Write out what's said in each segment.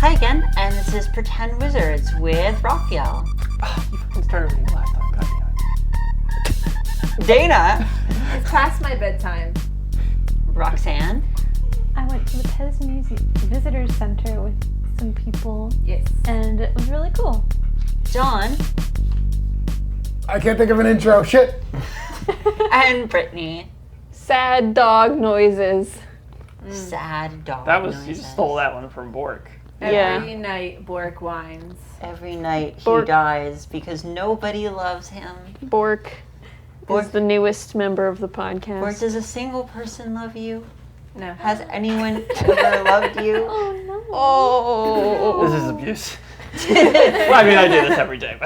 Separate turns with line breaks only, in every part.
Hi again, and this is Pretend Wizards with Raphael.
You fucking started with me last time, goddamn.
Dana.
It's past my bedtime.
Roxanne.
I went to the Pez Visitor Center with some people.
Yes.
And it was really cool.
John.
I can't think of an intro. Shit.
And Brittany.
Sad dog noises.
Sad dog
That was,
noises.
you just stole that one from Bork.
Every night, Bork whines.
Every night he
Bork.
dies because nobody loves him.
Bork is the newest member of the podcast.
Or does a single person love you?
No.
Has anyone ever loved you?
Oh no.
Oh.
This is abuse. Well, I mean, I do this every day,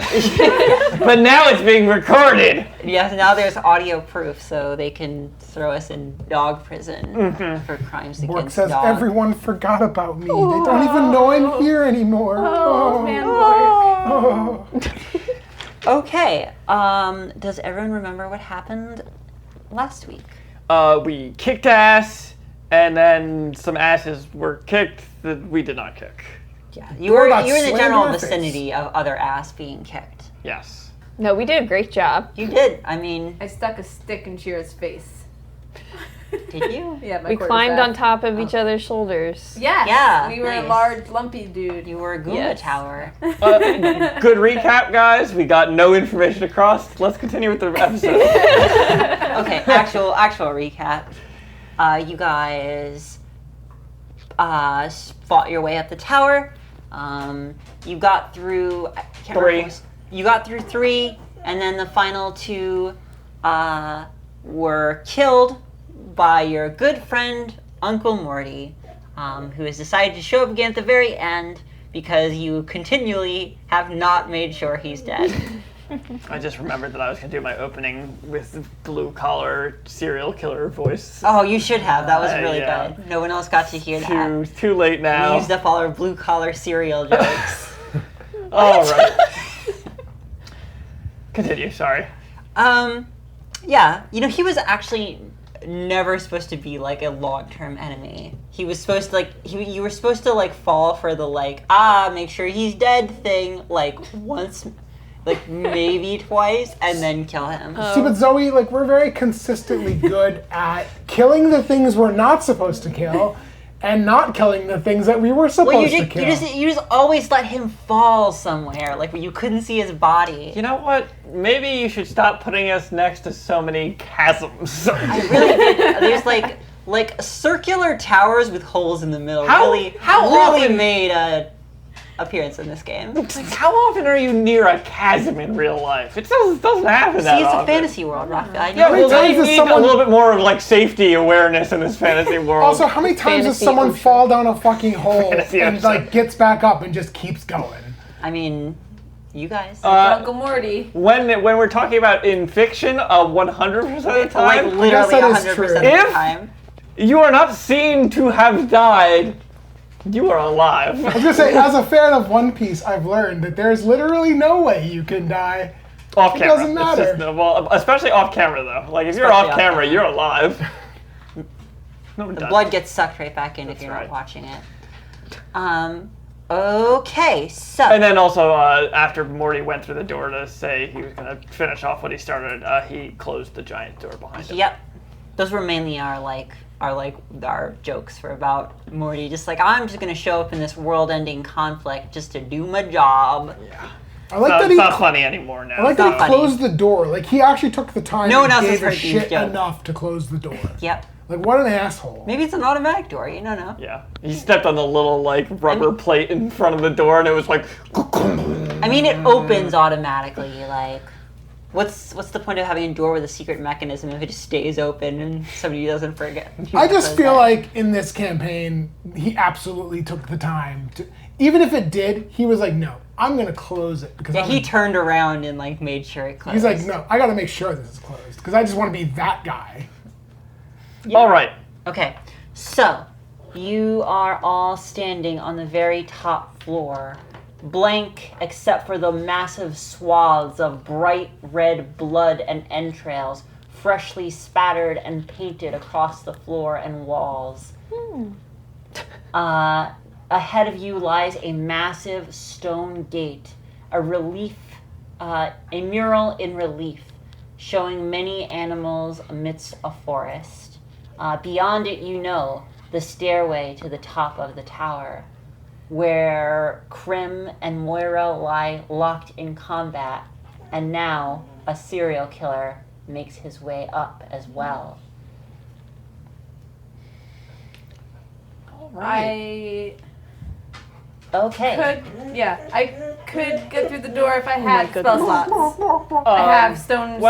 but now it's being recorded.
Yes, now there's audio proof, so they can throw us in dog prison for crimes
Bork
against
says
dogs.
everyone forgot about me. They don't even know I'm here anymore.
Oh, man, Bork.
Oh.
Okay, does everyone remember what happened last week?
We kicked ass, and then some asses were kicked that we did not kick.
Yeah,
Door
you were
got
in the
slammed
general
in our face.
vicinity of other ass being kicked.
Yes.
No, we did a great job.
You did. I mean,
I stuck a stick in Shira's face.
did you?
Yeah, my
We
quarterback.
climbed on top of each other's shoulders.
Yes.
Yeah,
We were
nice.
a large, lumpy dude.
You were a Goomba
Yes.
tower.
Good recap, guys. We got no information across. Let's continue with the episode.
Okay, actual recap. You guys fought your way up the tower. You got through You got through 3, and then the final 2 were killed by your good friend Uncle Morty, who has decided to show up again at the very end because you continually have not made sure he's dead.
I just remembered that I was going to do my opening with the blue-collar serial killer voice.
Oh, you should have. That was really
yeah.
good. No one else got to hear that.
Too late
We
now.
used up all our blue-collar cereal jokes.
All right. Continue, sorry.
Yeah, he was actually never supposed to be like a long-term enemy. He was supposed to you were supposed to fall for the make sure he's dead thing once, maybe twice, and then kill him.
See, but Zoe, we're very consistently good at killing the things we're not supposed to kill and not killing the things that we were supposed to kill.
You just always let him fall somewhere, where you couldn't see his body.
You know what? Maybe you should stop putting us next to so many chasms.
I really did. There's circular towers with holes in the middle.
How
really
often-
made a appearance in this game.
How often are you near a chasm in real life? It doesn't happen that
See, it's
often.
a fantasy world, Raphael. I
Yeah,
know.
well,
times
they
does
need
someone-
a little bit more of safety awareness in this fantasy world.
Also, how many times does
Fantasy
someone
ocean.
fall down a fucking hole
Fantasy
and
ocean.
gets back up and just keeps going?
I mean, you guys.
Uncle Morty.
when we're talking about in fiction, 100% of the time,
Literally
that is
100%
true.
of the
If-
time.
you are not seen to have died. You are alive.
I was gonna say, as a fan of One Piece, I've learned that there's literally no way you can die.
Off
It
camera.
doesn't
It's
matter.
just- well, especially off camera though. If you're
Especially
off
off
camera,
camera.
you're alive. No,
The blood gets sucked right back in if
That's
you're
right.
not watching it. Okay, so.
And then also, after Morty went through the door to say he was going to finish off what he started, he closed the giant door behind him.
Yep. Those were mainly our jokes for about Morty. Just I'm just gonna show up in this world-ending conflict just to do my job.
Yeah.
I like
No,
that
it's
he.
not funny anymore now.
I like
not
that he
funny.
closed the door. He actually took the time.
No one
and
else has
gave a
heard these
shit
jokes.
enough to close the door.
Yep.
What an asshole.
Maybe it's an automatic door. You don't know.
Yeah. He stepped on the little, rubber plate in front of the door, and it was like...
I mean, it opens automatically. What's the point of having a door with a secret mechanism if it just stays open and somebody doesn't forget?
I just feel like in this campaign, he absolutely took the time to. Even if it did, he was like, "No, I'm gonna close it because
he turned around and made sure it closed.
he's like, no, I gotta make sure this is closed because I just want to be that guy."
All right.
Okay, so you are all standing on the very top floor, blank except for the massive swaths of bright red blood and entrails freshly spattered and painted across the floor and walls. ahead of you lies a massive stone gate, a mural in relief, showing many animals amidst a forest. Beyond it, the stairway to the top of the tower, where Krim and Moira lie locked in combat, and now a serial killer makes his way up as well.
I
Okay.
could get through the door if I had spell
goodness.
slots. I have stone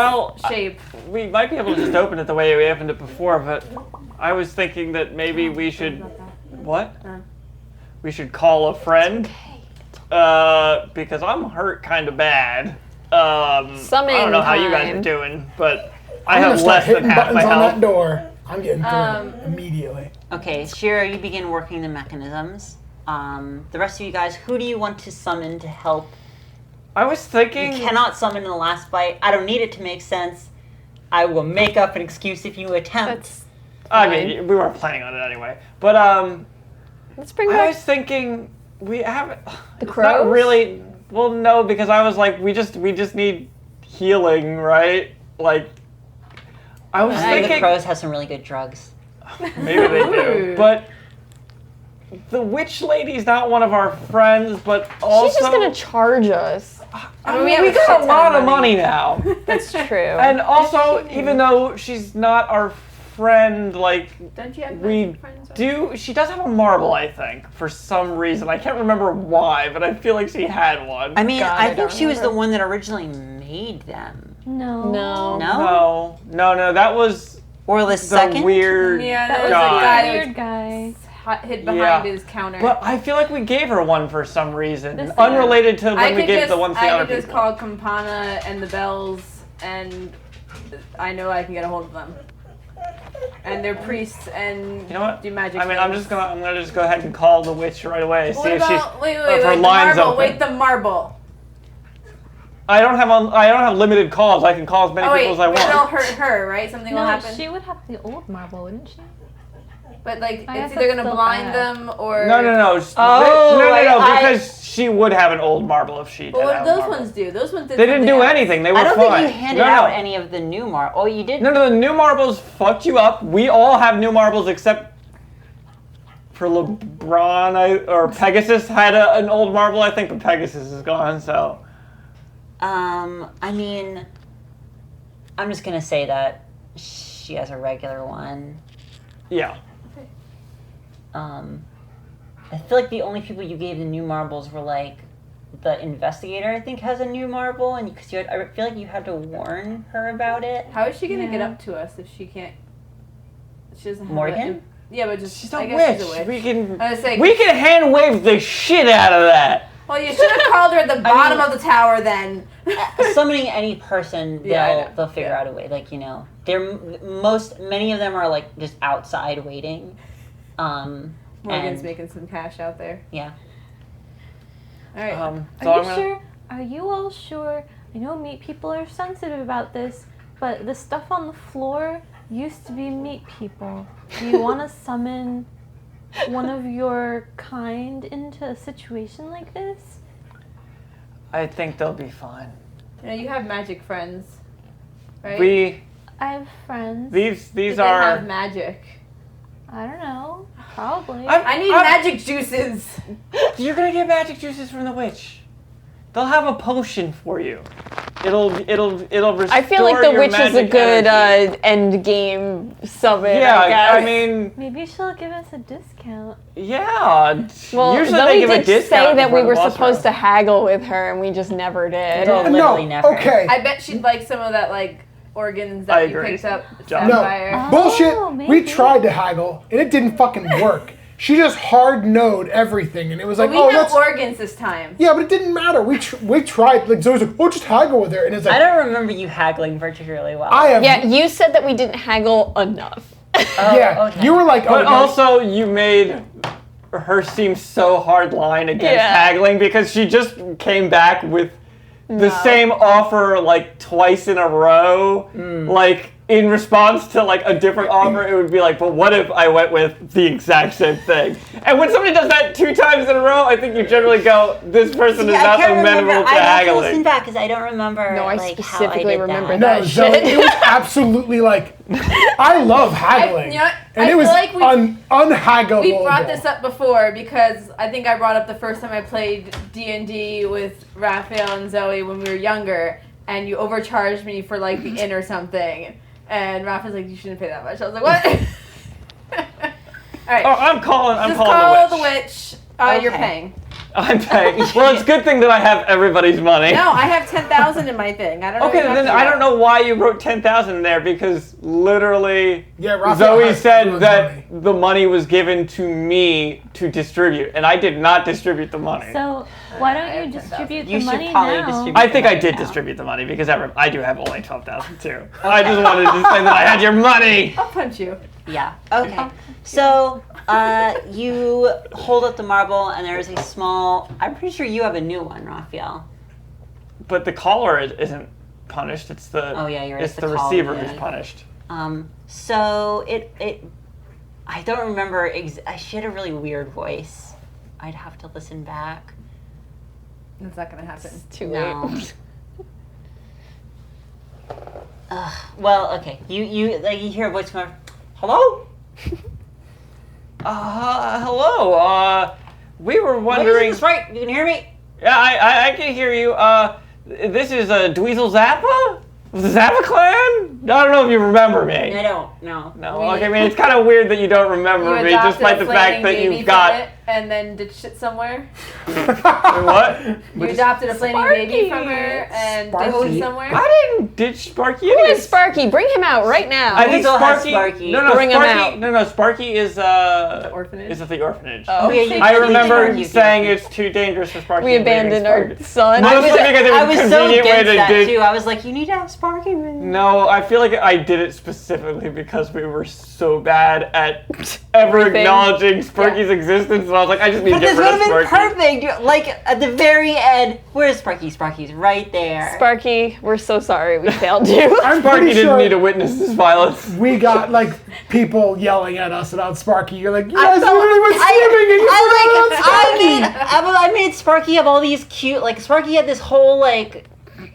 shape.
We might be able to just open it the way we opened it before, but I was thinking that maybe we should... What? We should call a friend. Because I'm hurt kind of bad.
Summon
I don't know how you guys
time.
are doing, but I
I'm gonna
have
start
less than
hitting
half
buttons
my
on that
health.
door. I'm getting through immediately.
Okay, Shira, you begin working the mechanisms. The rest of you guys, who do you want to summon to help?
I was thinking...
You cannot summon in the last bite. I don't need it to make sense. I will make up an excuse if you attempt.
That's
I mean, we weren't planning on it anyway. But,
let's bring
I
back
was thinking we haven't...
the
Not
crows.
really... Well, no, because I was like, we just need healing, right? Like, I was
I know the
thinking...
crows have some really good drugs.
Maybe they do. But the witch lady's not one of our friends, but also...
She's just gonna charge us.
I mean,
we have
we
a
got
shit
a
ton
lot
of
of money now.
That's true.
And also, even though she's not our friend, like,
Don't you have
we
magic friends?
she does have a marble, I think, for some reason. I can't remember why, but I feel like she had one.
I mean,
God,
I
I
think
don't
she was the
remember.
one that originally made them.
No.
No.
No?
No, that was
Or the
the
second?
weird
Yeah,
That was
guy.
a guy
a
who
weird guy.
hid behind
Yeah.
his counter.
But I feel like we gave her one for some reason,
This-
unrelated to
I
when we
could
gave
just,
the one to the
I
other
could just
people.
call Campana and the bells, and I know I can get a hold of them. And they're priests and
You know what?
do magic.
I mean, I'm gonna just go ahead and call the witch right away. See
What
if she's
about wait,
if her
the
line's
marble.
open.
Wait, the marble.
I don't have limited calls. I can call as many
Oh wait,
people as I
but it'll
want.
hurt her, right? Something will
No,
happen.
she would have the old marble, wouldn't she?
But like,
I
it's
guess
either
that's
gonna
still
blind
bad.
them or
No.
Oh,
No,
I-
because she would have an old marble if she did
But what
have
those
marble.
ones do? Those ones did.
They didn't
something
do
else.
anything. They were
I don't
fine.
think you handed
no,
out
no.
any of the new marbles. Oh, you did?
No, the new marbles fucked you up. We all have new marbles except for LeBron or Pegasus had an old marble, I think, but Pegasus is gone, so.
I mean, I'm just gonna say that she has a regular one.
Yeah.
I feel like the only people you gave the new marbles were like the investigator. I think has a new marble, and because I feel like you had to warn her about it.
How is she gonna get
Yeah.
up to us if she can't? She doesn't have
Morgan?
Yeah, but just
She's a
I guess
witch.
she's a witch.
We can
I was like,
we can hand wave the shit out of that.
well, you should have called her at the bottom of the tower then.
Summoning any person,
Yeah, I know.
they'll figure
Yeah.
out a way. Like many of them are like just outside waiting.
Morgan's
and
making some cash out there.
yeah.
All right.
So
Are
I'm
you
gonna,
sure? Are you all sure? I know meat people are sensitive about this, but the stuff on the floor used to be meat people. Do you want to summon one of your kind into a situation like this?
I think they'll be fine.
You know, you have magic friends, right?
We
I have friends.
these
They
are
have magic.
I don't know. Probably.
I need magic juices.
You're gonna get magic juices from the witch. They'll have a potion for you. It'll restore
I feel like the
your
witch is a
magic
good
energy.
end game summon.
Yeah,
I guess.
I mean,
Maybe she'll give us a discount.
yeah.
well,
usually
Zoe
they give a
did
discount
say that we
before the
were
boss
supposed to
round.
haggle with her, and we just never did.
No.
No,
Literally never.
okay.
I bet she'd like some of that like organs
I
that you
agree.
picked up.
John.
No,
Sapphire.
bullshit. We
maybe.
tried to haggle, and it didn't fucking work. She just hard knowed everything, and it was like,
We
oh,
have
that's
organs this time.
yeah, but it didn't matter. We tried. Like Zoe's like, oh, just haggle with her, and it's
I
like,
don't remember you haggling particularly well.
I have.
Yeah, you said that we didn't haggle enough.
yeah.
okay.
You were like, oh,
But
no.
also, you made her seem so hard line against
Yeah.
haggling because she just came back with the same offer like twice in a row. Like in response to like a different offer, it would be like, but what if I went with the exact same thing? And when somebody does that 2 times times in a row, I think you generally go, this person is
I
not
can't
amenable
remember.
to
I have to listen
haggling.
back because I don't remember.
No, I
like,
specifically
how I did
remember
that.
No,
that
Zoe,
shit.
it was absolutely like, I love haggling.
you know what?
And
I
it was
feel like
unhaggable.
We brought this up before because I think I brought up the first time I played D&D with Raphael and Zoe when we were younger, and you overcharged me for like the inn or something. And Raphael's like, you shouldn't pay that much. I was like, what? All right.
Oh, I'm calling
Just
the
call
witch.
the witch. You're
Okay.
paying.
I'm paying. Well, it's a good thing that I have everybody's money.
No, I have 10,000 in my thing. I don't know.
Okay,
what you're
then
talking
I don't
about.
know why you wrote 10,000 there because literally
Yeah, Raphael
Zoe
has
said
everyone's
that
money.
the money was given to me to distribute, and I did not distribute the money.
So why
I
don't
have
you
10,000.
distribute
You
the
should
money
probably
now?
distribute-
I think I did
now.
distribute the money because I do have only 12,000 too. I just wanted to say that I had your money.
I'll punch you.
Yeah. Okay. So, you hold up the marble, and there's a small. I'm pretty sure you have a new one, Raphael.
But the caller isn't punished. It's the
Oh, yeah, you're right,
it's
it's
the
the caller,
receiver
yeah.
who's punished.
So I don't remember. She had a really weird voice. I'd have to listen back.
That's not gonna happen.
Too
No.
late.
Well, okay. You hear a voice come. Hello.
Hello. We were wondering.
That's right. You can hear me.
Yeah, I can hear you. This is Dweezil Zappa? Of the Zappa Clan? I don't know if you remember me.
I don't. No.
No, okay, I mean, it's kind of weird that you don't remember me, despite the fact that you've got.
and then ditched it somewhere.
What?
You adopted a flaming baby from her and ditched
Sparky.
it somewhere.
I didn't ditch Sparky.
Who is Sparky? Bring him out right now.
I think
Dweezil has
Sparky.
Sparky.
No,
Bring him
Sparky.
out.
No, Sparky is
orphanage?
Is at the orphanage.
Oh.
Okay, you
I
can
remember
Sparky.
saying it's too dangerous for Sparky.
We
and leaving
abandoned our
Sparky.
son.
Mostly because it was
I
a
was so
convenient way
against
to
that
ditch.
too. I was like, you need to have Sparky with you.
No, I feel like I did it specifically because we were so bad at ever
Everything.
acknowledging Sparky's existence, and I was like, I just need to
But
get
this
rid
would
of
have been
Sparky.
perfect. Like at the very end, where's Sparky? Sparky's right there.
Sparky, we're so sorry we failed you.
I'm
Sparky
pretty
didn't
sure
need to witness this violence.
we got like people yelling at us about Sparky. You're like, you
I
guys
felt-
literally went swimming and you
I made Sparky have all these cute, like Sparky had this whole like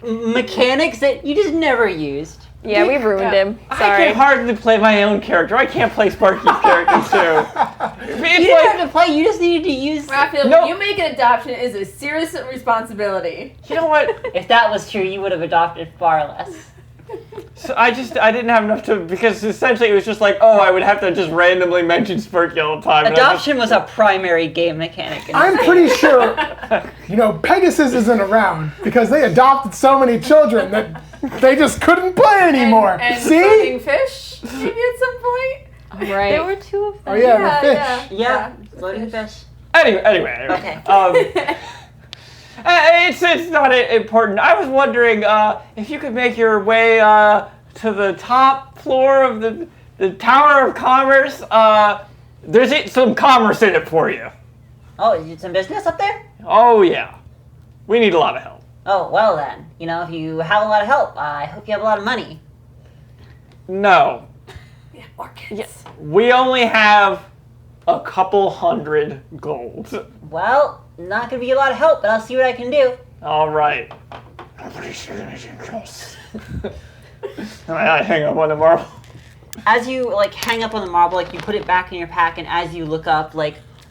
mechanics that you just never used.
Yeah, we ruined him.
I
Sorry.
can hardly play my own character. I can't play Sparky's character too.
You
It's
didn't
like,
have to play. You just needed to use.
Raphael,
No.
when you make an adoption, it is a serious responsibility.
you know what?
If that was true, you would have adopted far less.
So I didn't have enough to, because essentially it was just like, oh, I would have to just randomly mention Sparky all the time. and I just-
Adoption was a primary game mechanic. In
I'm
this
pretty sure, Pegasus isn't around because they adopted so many children that they just couldn't play anymore.
And
See?
floating fish, maybe at some point.
Right.
There were two of them.
Oh yeah, the fish.
game. Yeah, floating fish.
Anyway.
Okay.
It's not important. I was wondering if you could make your way to the top floor of the Tower of Commerce. There's some commerce in it for you.
Oh, you did some business up there?
Oh yeah, we need a lot of help.
Oh, well then. If you have a lot of help, I hope you have a lot of money.
No,
Yeah, orchids.
Yes.
we only have a couple hundred gold.
Well, not gonna be a lot of help, but I'll see what I can do.
All right. Nobody say anything else. I hang up on the marble.
As you hang up on the marble, you put it back in your pack, and as you look up,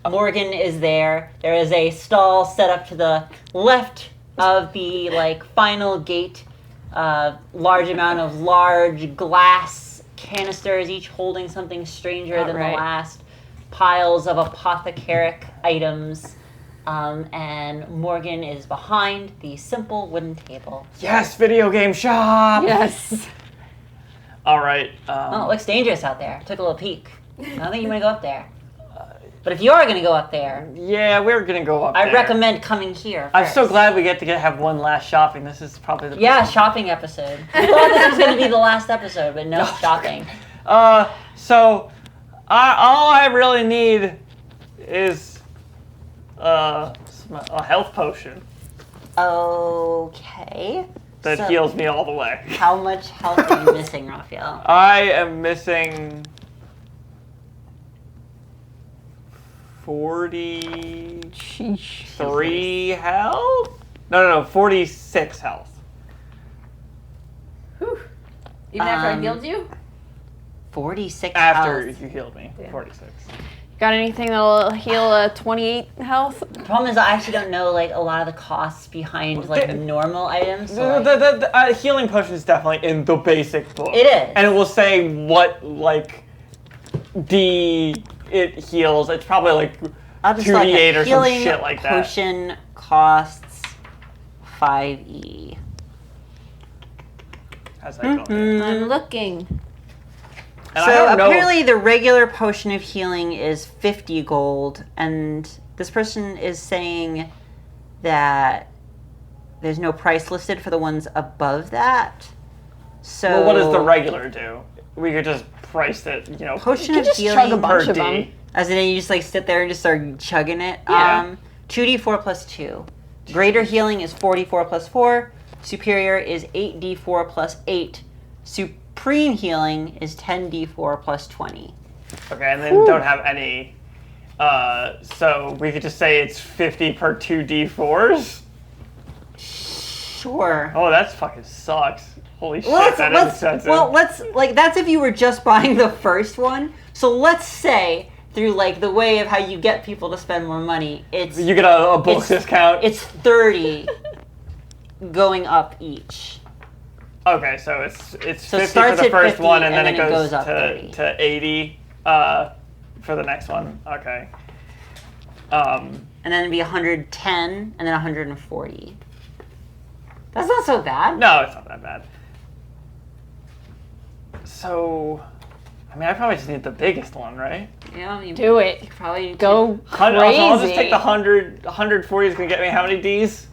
Morgan is there. There is a stall set up to the left of the final gate. Large amount of large glass canisters, each holding something stranger than
Alright.
the last. Piles of apothecaric items. And Morgan is behind the simple wooden table.
Yes, video game shop.
Yes.
All right.
Oh, it looks dangerous out there. Took a little peek. I don't think you want to go up there. But if you are going to go up there,
Yeah, we're gonna go up
I
there.
recommend coming here.
I'm so
first.
glad we get to have one last shopping. This is probably the
Yeah, shopping episode. We thought this was going to be the last episode, but no shopping.
So all I really need is a health potion
Okay.
that
So,
heals me all the way.
How much health are you missing, Raphael?
I am missing 40.
Sheesh.
3 health? No, 46 health.
Whew. Even after I
Um,
healed you?
46
After
health.
you healed me. 46.
Got anything that'll heal a 28 health?
The problem is I actually don't know like a lot of the costs behind like
The-
normal items. So,
The,
like,
the healing potion is definitely in the basic book.
It is.
And it will say what, like, it heals. It's probably like
I'll just
2d8 or some
healing
shit like that.
potion costs 5e.
How's that going?
Mm-hmm.
I'm looking.
And I
So
don't know.
apparently the regular potion of healing is 50 gold, and this person is saying that there's no price listed for the ones above that. So
Well, what does the regular do? We could just price it, you know,
potion
You
of
could just chug
healing
a bunch
per
of
D.
them.
as in you just like sit there and just start chugging it.
Yeah.
2d4 plus 2. Greater healing is 4d4 plus 4. Superior is 8d4 plus 8. Supreme healing is 10d4 plus 20.
Okay, and then don't have any. So we could just say it's 50 per 2d4s.
Sure.
Oh, that fucking sucks. Holy shit,
Let's,
that is
let's,
expensive.
well, let's, like, that's if you were just buying the first one. So let's say, through, like, the way of how you get people to spend more money, it's
you get a bulk
it's-
discount.
it's 30 going up each.
Okay, so it's
So
50
it
for
starts
the
at
first
50
one, and then it
it
goes
up 30.
to 80 for the next one. Okay.
And then it'd be 110, and then 140. That's not so bad.
No, it's not that bad. So, I mean, I probably just need the biggest one, right?
Yeah, you
Do it.
probably need
Go
to-
crazy.
I'll just take the 100. 140 is gonna get me how many Ds?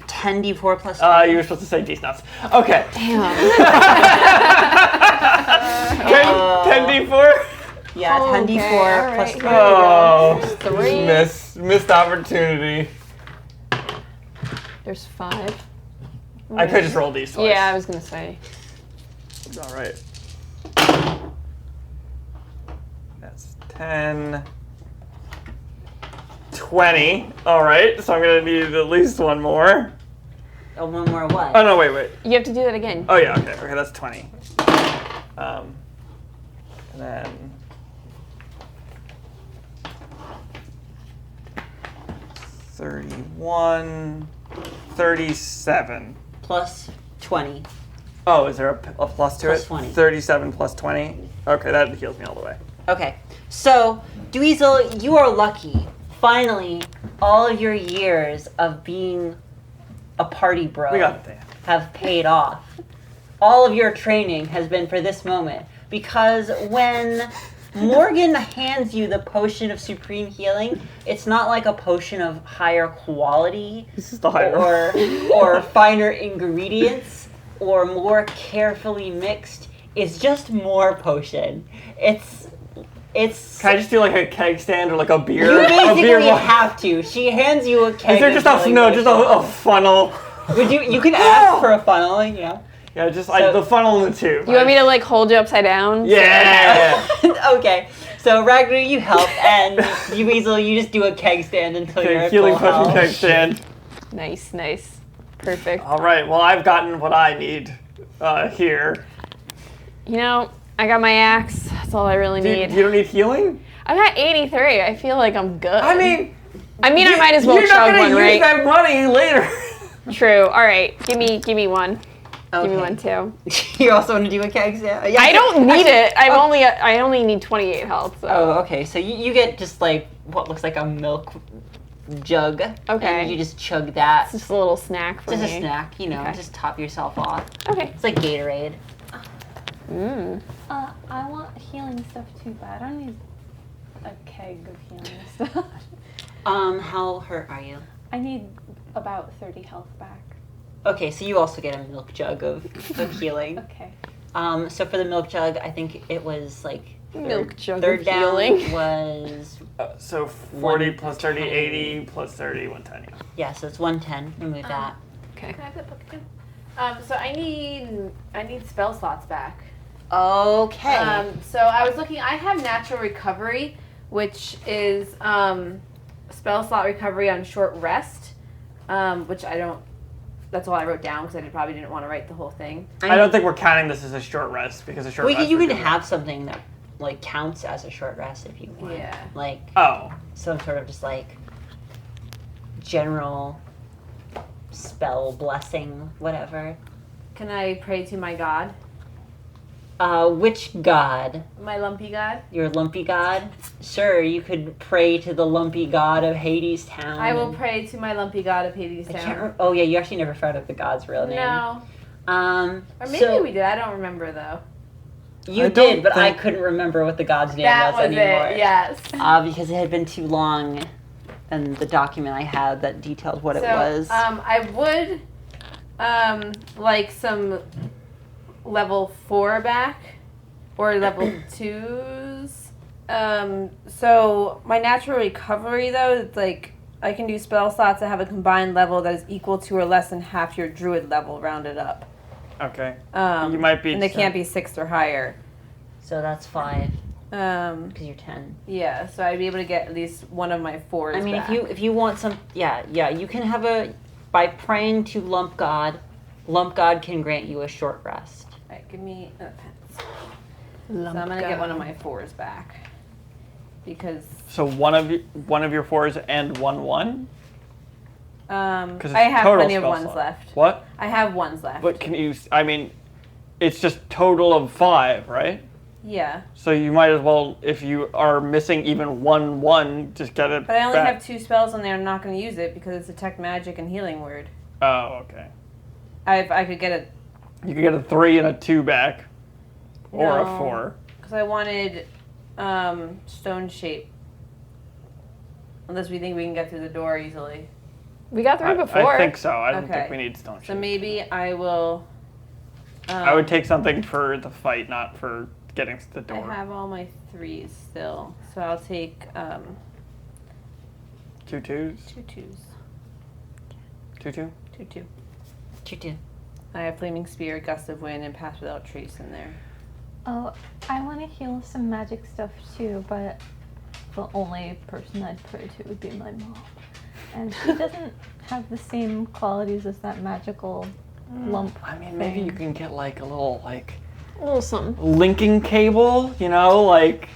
10d4 plus
You were supposed to say D's nuts. Okay.
Damn.
10 D4.
Yeah, 10d4 plus
Okay,
3.
Oh,
Three.
missed opportunity.
There's 5.
I could just roll these twice.
Yeah, I was gonna say.
All right. That's 10. 20. All right, so I'm gonna need at least one more.
Oh, one more what?
Oh no, wait.
You have to do that again.
Oh yeah, okay, that's 20. And then 31, 37.
Plus 20.
Oh, is there a plus to
Plus
it?
20.
37 plus 20. Okay, that heals me all the way.
Okay, so Dweezil, you are lucky. Finally, all of your years of being a party bro
We got that.
have paid off. All of your training has been for this moment. Because when Morgan hands you the potion of supreme healing, it's not like a potion of higher quality
This is the higher
or finer ingredients or more carefully mixed. It's just more potion. It's
Can I just do like a keg stand or like a beer?
you
a
basically
beer mo-
have to. She hands you a keg.
Is there
of
just a
healing
no, just
potion.
a funnel?
Would you can ask for a funnel, you know.
Yeah, just
So-
the funnel and the tube.
You want me to like hold you upside down?
Yeah.
Okay, so Ragnar, you help, and you Weasel, you just do a keg stand until you're
Okay,
at
healing
full
potion
health.
keg stand.
Nice. Perfect.
All right. Well, I've gotten what I need here.
You know, I got my axe. That's all I really need.
You don't need healing.
I got 83. I feel like I'm good.
I mean,
I might as well
you're not
chug
gonna
one,
use
right?
that money later.
True. All right. Give me one. Give me
Okay.
one too.
You also want to do a keg stand? Yeah,
I don't need
actually-
it. I only need 28 health. So.
Oh, okay. So you get just like what looks like a milk jug.
Okay.
And you just chug that.
It's just a little snack for
Just
me.
a snack, you know,
Okay.
just top yourself off.
Okay.
It's like Gatorade.
I want healing stuff too, but I don't need a keg of healing stuff.
How hurt are you?
I need about 30 health back.
Okay, so you also get a milk jug of healing.
Okay.
So for the milk jug, I think it was like
Milk jug
third
of
down
healing.
was
So 40 plus 30, 80 plus 30, 110.
yeah, so it's 110. Remove that.
Okay.
Can I have that book again? So I need spell slots back.
Okay.
So I was looking. I have natural recovery, which is spell slot recovery on short rest, which I don't. That's all I wrote down because I probably didn't want to write the whole thing.
I don't think we're counting this as a short rest because a short
Well,
rest.
you
would
can
be-
have something that like counts as a short rest if you want.
Yeah.
Like
Oh,
some sort of just like general spell blessing, whatever.
Can I pray to my god,
Which god?
my lumpy god?
Your lumpy god? Sure, you could pray to the lumpy god of Hades Town.
I will pray to my lumpy god of Hades
I can't
Town.
oh yeah, you actually never found out the god's real name.
No,
Or
or maybe we did. I don't remember though.
You
I don't
did, but I
think-
couldn't remember what the god's name
That
was
was
anymore.
it. Yes.
Because it had been too long, and the document I had that detailed what it
So,
was.
I would like some level 4 back or level 2s. So my natural recovery though, it's like I can do spell slots that have a combined level that is equal to or less than half your druid level rounded up.
okay.
You
might be
and they can't be 6 or higher.
So that's 5
Um,
because you're 10.
yeah, so I'd be able to get at least one of my 4s.
I mean,
back.
if you want some, yeah, you can have by praying to Lump God can grant you a short rest.
Alright, give me pens. So I'm gonna get one of my 4s back because
So one of your 4s and 1/1. 'Cause
I
it's
have
total
plenty of
spell
1s
slot.
left.
What?
I have 1s left.
But can you? I mean, it's just total of 5, right?
Yeah,
So you might as well, if you are missing even 1/1, just get it.
but I only
back.
have 2 spells on there. I'm not going to use it because it's detect magic and healing word.
Oh, okay.
I could get it
You could get a 3 and a 2 back, or a
No.
4.
because I wanted stone shape. Unless we think we can get through the door easily.
We got through before.
I think so. I don't
Okay.
think we need stone
So
shape.
maybe I will.
I would take something for the fight, not for getting to the
I
door.
have all my 3s still, so I'll take
2 2s.
2 2s.
2 2.
2 2.
Choo-choo.
I have Flaming Spear, Gust of Wind, and Pass Without Trace in there.
Oh, I want to heal some magic stuff too, but the only person I'd pray to would be my mom. And she doesn't have the same qualities as that magical lump.
I mean, maybe you can get like a little
A little something.
linking cable, you know, like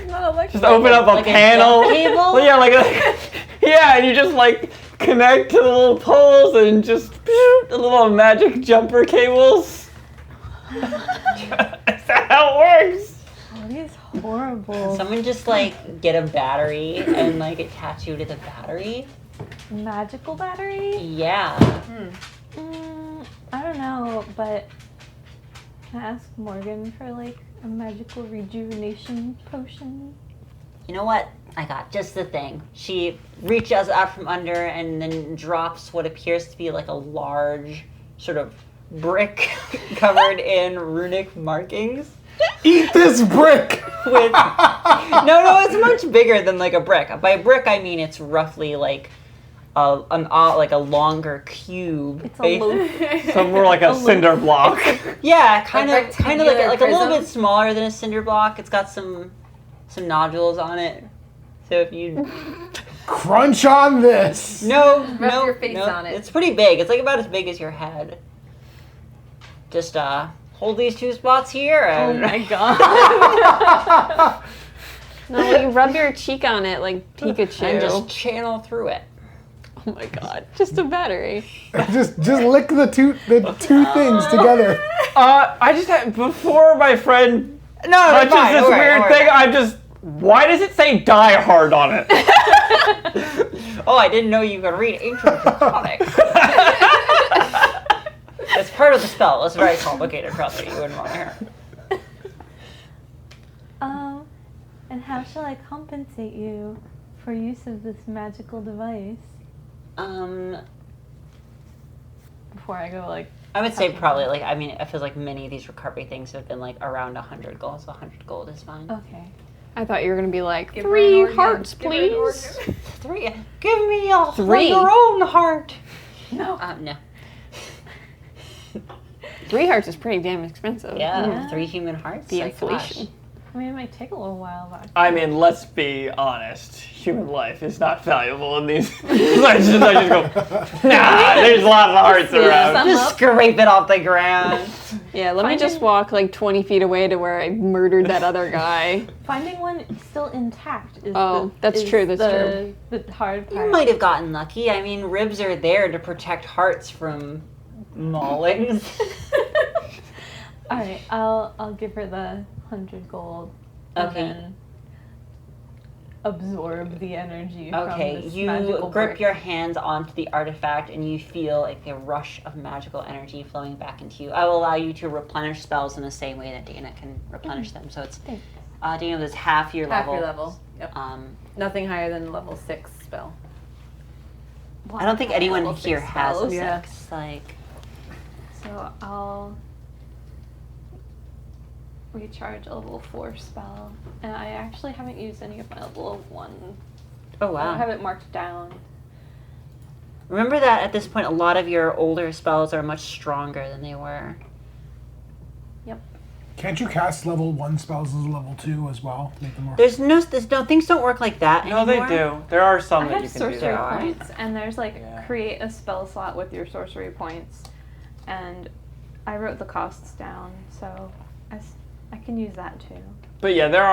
Not like
just open up a
like a
panel.
jump cable?
Well, yeah, yeah, and you just like connect to the little poles and just the little magic jumper cables. Is that how it works?
Oh, he's horrible.
Someone just like get a battery and like attach you to the battery.
Magical battery?
Yeah.
I don't know, but can I ask Morgan for like a magical rejuvenation potion?
You know what? I got just the thing. She reaches out from under and then drops what appears to be like a large sort of brick covered in runic markings.
Eat this brick!
With no, it's much bigger than like a brick. By brick, I mean it's roughly like like a longer cube.
It's a loaf.
So more like a cinder block.
Yeah, kind of like
rectangular
a little
prism?
bit smaller than a cinder block. It's got some nodules on it. So if you
Crunch on this!
no,
Rub your face
no,
on it.
it's pretty big. It's like about as big as your head. Just hold these 2 spots here
Oh
and
my god. No, you rub your cheek on it like Pikachu.
and just channel through it.
Oh my god. Just a battery.
just lick the two things together.
I just had before my friend
No,
touches
fine,
this
don't worry,
weird
don't worry.
thing. I just why does it say Die Hard on it?
Oh, I didn't know you could read ancient Draconic. It's part of the spell. It's very complicated, trust me. You wouldn't want to hear.
And how shall I compensate you for use of this magical device? Before I go like,
I would say probably like I mean it feels like many of these recovery things have been like around 100 gold, so 100 gold is fine.
okay.
I thought you were gonna be like,
Give her an
3
organ.
hearts,
Give her an
please.
organ.
3. Give me a
3.
your own heart.
No.
No.
3 hearts is pretty damn expensive.
Yeah,
Yeah.
3 human hearts.
The
like, gosh.
inflation.
I mean, it might take a little while, but
I mean, let's be honest. Human life is not valuable in these. I just go, nah, there's lots of hearts around.
some
Just
up.
scrape it off the ground.
Yeah, let me just walk like 20 feet away to where I murdered that other guy.
Finding one still intact is
Oh, that's true, that's true.
The hard
You
part.
might have gotten lucky. I mean, ribs are there to protect hearts from mauling.
All right, I'll give her the 100 gold. And
Okay.
then absorb the energy
Okay,
from this
you
magical
grip
brick.
your hands onto the artifact and you feel like a rush of magical energy flowing back into you. I will allow you to replenish spells in the same way that Dana can replenish them. So it's
Thanks.
Dana, that's half your
Half
level.
your level. Yep. Nothing higher than level 6 spell.
I don't think anyone
Level
here
6
has a
spells.
Yeah.
6. Like,
So I'll recharge a level 4 spell. And I actually haven't used any of my level 1.
oh
I
wow.
have it marked down.
Remember that at this point, a lot of your older spells are much stronger than they were.
Can't you cast level 1 spells as level 2 as well? Make them more.
There's no things don't work like that
No, they
anymore.
do. There are some
I
that
have
you can do
sorcery
that.
points, and there's like
Yeah.
create a spell slot with your sorcery points, and I wrote the costs down, so I can use that too.
But yeah, there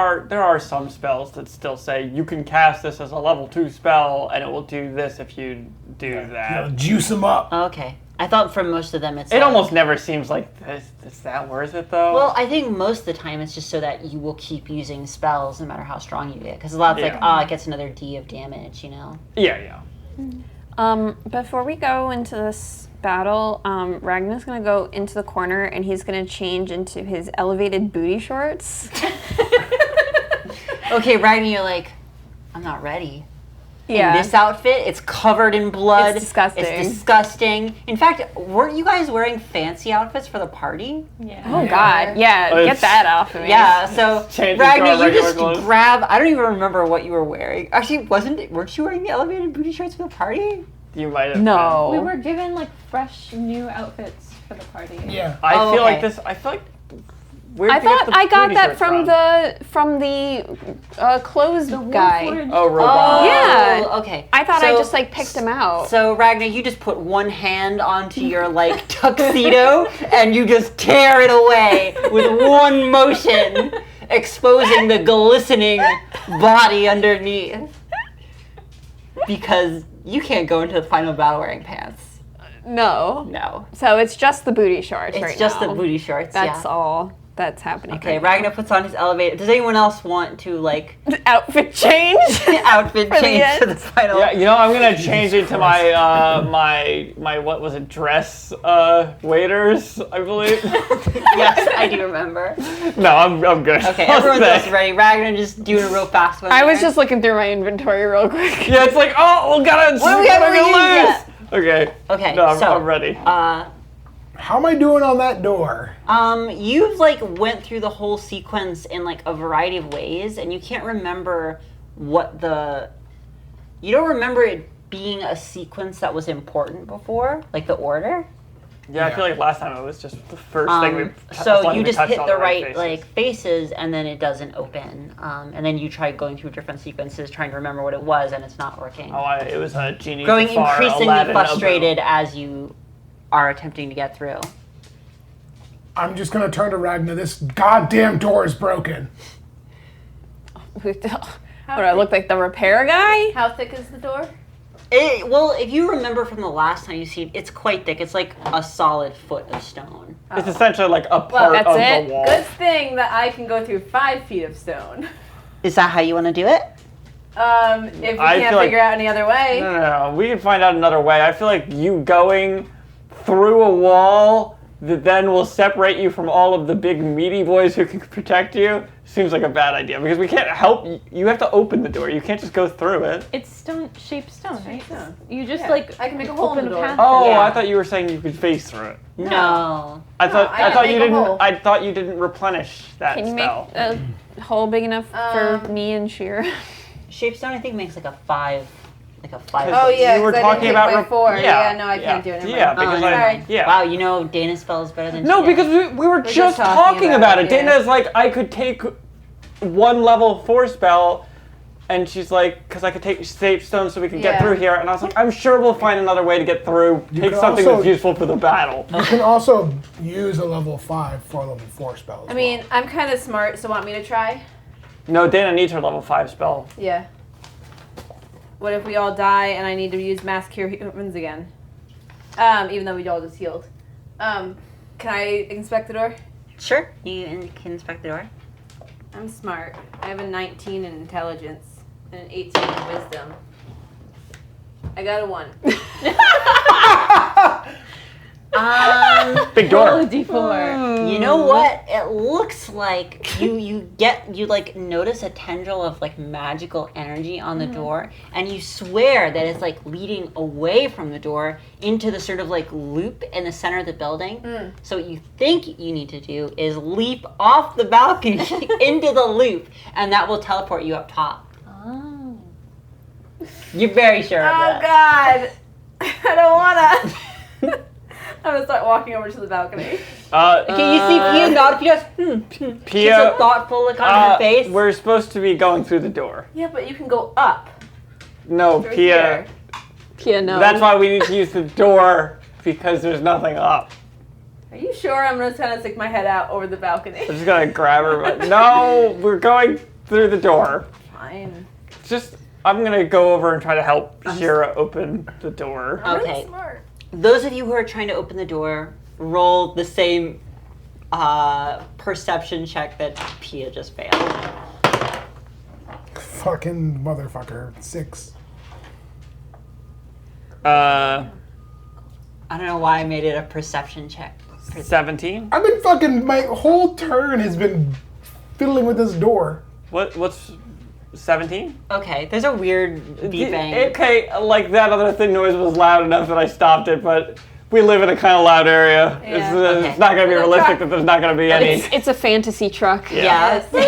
are some spells that still say you can cast this as a level 2 spell, and it will do this if you do that.
Juice them up.
Okay. I thought for most of them it's
It
like-
almost never seems like this. Is that worth it though?
Well, I think most of the time it's just so that you will keep using spells no matter how strong you get. Because a lot of it's
Yeah.
like, it gets another D of damage, you know?
yeah.
Before we go into this battle, Ragnar's gonna go into the corner and he's gonna change into his elevated booty shorts.
Okay, Ragnar, you're like, I'm not ready.
Yeah.
In this outfit, it's covered in blood.
It's disgusting.
It's disgusting. In fact, weren't you guys wearing fancy outfits for the party?
Yeah.
Oh God, yeah,
Oh,
get
it's-
that off of me.
Yeah, so
Change
Ragnar,
into our
you just
regular clothes.
grab. I don't even remember what you were wearing. Actually, weren't you wearing the elevated booty shorts for the party?
You might have.
No.
We were given like fresh new outfits for the party.
Yeah.
been. I
Oh,
feel like
okay.
this. I feel like. Where'd
I
you get
thought
the
I got
booty
that
shorts
from the clothes
The
guy.
Warforged-
Oh, robot.
Yeah.
Okay.
I thought I
So-
just like picked him out.
So Ragnar, you just put one hand onto your like tuxedo and you just tear it away with one motion, exposing the glistening body underneath. Because you can't go into the final battle wearing pants.
No.
No.
So it's just the booty shorts
It's
right
just
now.
the booty shorts.
That's
yeah.
all that's happening.
Okay,
right
Ragnar puts on his elevator. Does anyone else want to like
now. Outfit change.
outfit
For the
change for
end?
the final?
Yeah, you know, I'm gonna change it to my my what was it, dress waiters, I believe.
Yes, I do remember.
No, I'm good.
Okay,
I'll
everyone's
stay.
else ready. Ragnar just doing a real fast one.
I was
there.
just looking through my inventory real quick.
Yeah, it's like, oh, we gotta.
What do we
gotta
have to reuse
lose. Okay.
Okay,
No, I'm,
so
I'm ready.
How am I doing on that door?
You've like went through the whole sequence in like a variety of ways, and you can't remember what you don't remember it being a sequence that was important before, like the order.
Yeah, I feel like last time it was just the first thing we.
So you just
touched
hit
all
the right
faces.
like faces, and then it doesn't open, and then you try going through different sequences trying to remember what it was, and it's not working.
Oh, it was a genie.
Growing
Jafar,
increasingly
Aladdin,
frustrated as you are attempting to get through.
I'm just gonna turn to Ragnar. This goddamn door is broken.
What do I look like, the repair guy?
How thick is the door?
Well, if you remember from the last time you see it, it's quite thick. It's like a solid foot of stone.
It's essentially like a part
that's
of
it?
the wall.
Good thing that I can go through 5 feet of stone.
Is that how you want to do it?
If we
I
can't
feel like-
figure out any other way.
No, we can find out another way. I feel like you going through a wall that then will separate you from all of the big meaty boys who can protect you seems like a bad idea because we can't help. You have to open the door. You can't just go through it.
It's shaped stone, right?
stone.
You just
Yeah,
like
I can make a hole in
open
the
a
door.
path.
Oh,
Yeah.
I thought you were saying you could face through it.
No.
I thought
I
I thought you
make a
didn't.
hole.
I thought you didn't replenish that
Can you make
spell.
a hole big enough for me and Sheer?
Shapestone, I think, makes like a 5.
Oh yeah,
You were
'cause I
talking
didn't
about
hit my
rep-
4.
yeah,
Yeah, no, I can't do it. Never
Yeah,
mind.
because
Sorry.
yeah.
Wow, you know Dana spells better than
No,
she did.
because we were just
just
talking
talking
about
about
it.
it, yeah.
Dana's like, I could take one level 4 spell. And she's like, because I could take safe stones so we can get
Yeah.
through here. And I was like, I'm sure we'll find another way to get through. Take
can
something
also-
that's useful for the battle.
You can also use a level 5 for a level 4 spell.
I mean, I'm kind of smart, so want me to try?
No, Dana needs her level 5 spell.
Yeah. What if we all die and I need to use Mass Cure Humans again? Even though we all just healed. Can I inspect the door?
Sure, you can inspect the door.
I'm smart. I have a 19 in intelligence and an 18 in wisdom. I got a 1.
Big
Roll a
door.
d4.
You know what? It looks like you like notice a tendril of like magical energy on the door, and you swear that it's like leading away from the door into the sort of like loop in the center of the building. So what you think you need to do is leap off the balcony into the loop, and that will teleport you up top.
Oh.
You're very sure of
Oh
that.
God! I don't wanna. I'm gonna start walking over to the balcony.
Okay, you see Pia nod. Pia goes, She's a thoughtful look on her face.
We're supposed to be going through the door.
Yeah, but you can go up.
No,
Through
Pia.
here.
Pia, no.
That's why we need to use the door, because there's nothing up.
Are you sure? I'm just gonna stick my head out over the balcony.
I'm just gonna grab her, but no, we're going through the door.
Fine.
Just, I'm gonna go over and try to help Shira open the door.
I'm
Okay.
really smart.
Those of you who are trying to open the door, roll the same perception check that Pia just failed.
Fucking motherfucker. 6.
I don't know why I made it a perception check.
17?
I've been fucking, my whole turn has been fiddling with this door.
What's 17?
Okay, there's a weird beeping.
Okay, like that other thing noise was loud enough that I stopped it, but we live in a kind of loud area.
Yeah.
Okay.
It's not going to be
The
realistic
truck-
that there's not going to be any.
It's a fantasy truck.
Yeah.
Yes.
The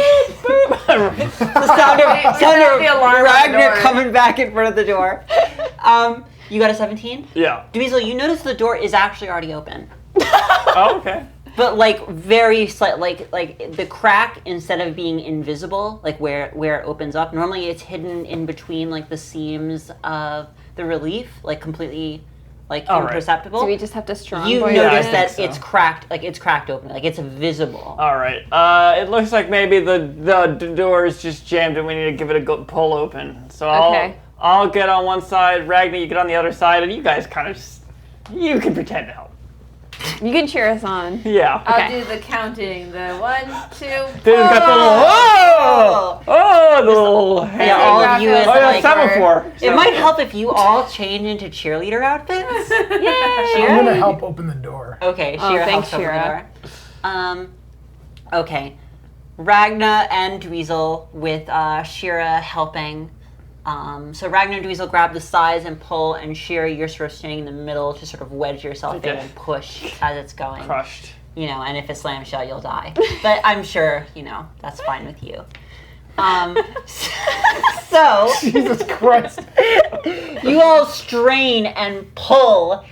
sound of,
the alarm on the
Ragnar
door.
coming back in front of the door. You got a 17?
Yeah.
Dweezil, you notice the door is actually already open.
Oh, okay.
But like very slight, like the crack, instead of being invisible, like where it opens up, normally it's hidden in between like the seams of the relief, like completely like
All right.
imperceptible.
Do we just have to strong
You
boy
notice
it?
that
so.
it's cracked, like it's cracked open, like it's visible.
All right. It looks like maybe the door is just jammed and we need to give it a good pull open. So
Okay.
I'll get on one side, Ragnar, you get on the other side, and you guys kind of just, you can pretend to help.
You can cheer us on.
Yeah.
I'll do the counting. The 1, 2.
Then it's got the little,
Oh!
oh, the little
Yeah,
hand.
all of you
Oh,
as
Oh, yeah,
like.
semaphore.
It might help if you all change into cheerleader outfits.
I'm gonna help open the door.
Okay,
Oh,
Shira
thanks,
helps open
Shira.
the door. Okay, Ragnar and Dweezil with Shira helping. So Ragnar and Dweezil grab the sides and pull, and Shira, you're sort of standing in the middle to sort of wedge yourself in
Okay.
and push as it's going.
Crushed.
You know, and if it slams shut, you'll die. But I'm sure, you know, that's fine with you. So
Jesus Christ.
you all strain and pull,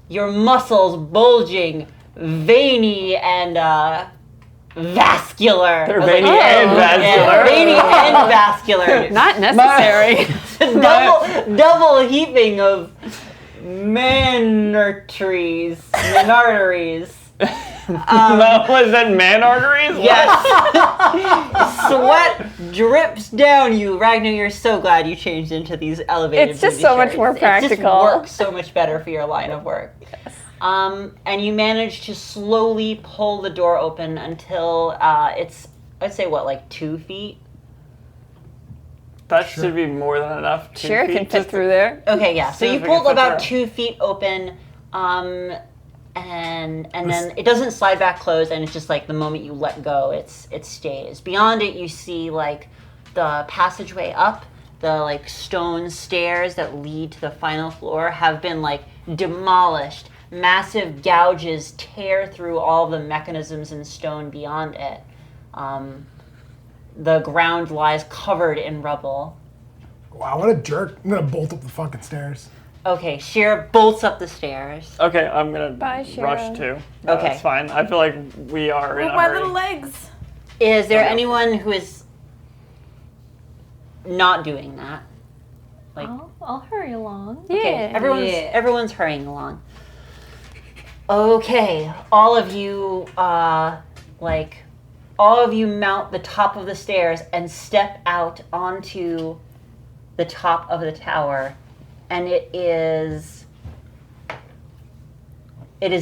your muscles bulging, veiny and vascular.
They're
I was like,
veiny and
oh,
vascular.
yeah, veiny and vascular.
Not necessary.
double heaping of arteries.
No, was that man arteries?
Yes. Sweat drips down you. Ragnar, you're so glad you changed into these elevated
It's just
booty
so much
shirts.
more
It
practical.
just works so much better for your line of work. Yes. And you manage to slowly pull the door open until it's, I'd say, what, like 2 feet?
That should be more than enough. 2
Shira
feet
can fit
just-
through there.
Okay, yeah. So
See
you
if we can
pulled
fit
about
through.
2 feet open, and then it doesn't slide back closed, and it's just like the moment you let go, it stays. Beyond it, you see like the passageway up, the like stone stairs that lead to the final floor have been like demolished. Massive gouges tear through all the mechanisms and stone beyond it. The ground lies covered in rubble.
Wow, what a jerk. I'm gonna bolt up the fucking stairs.
Okay, Shira bolts up the stairs.
Okay, I'm gonna
Bye, Shira.
rush too. No,
Okay.
That's fine. I feel like we are in
Move
a
my
hurry.
little legs.
Is there anyone who is not doing that? Like,
I'll hurry along.
okay,
Yeah.
everyone's hurrying along. Okay, all of you, all of you mount the top of the stairs and step out onto the top of the tower, and it is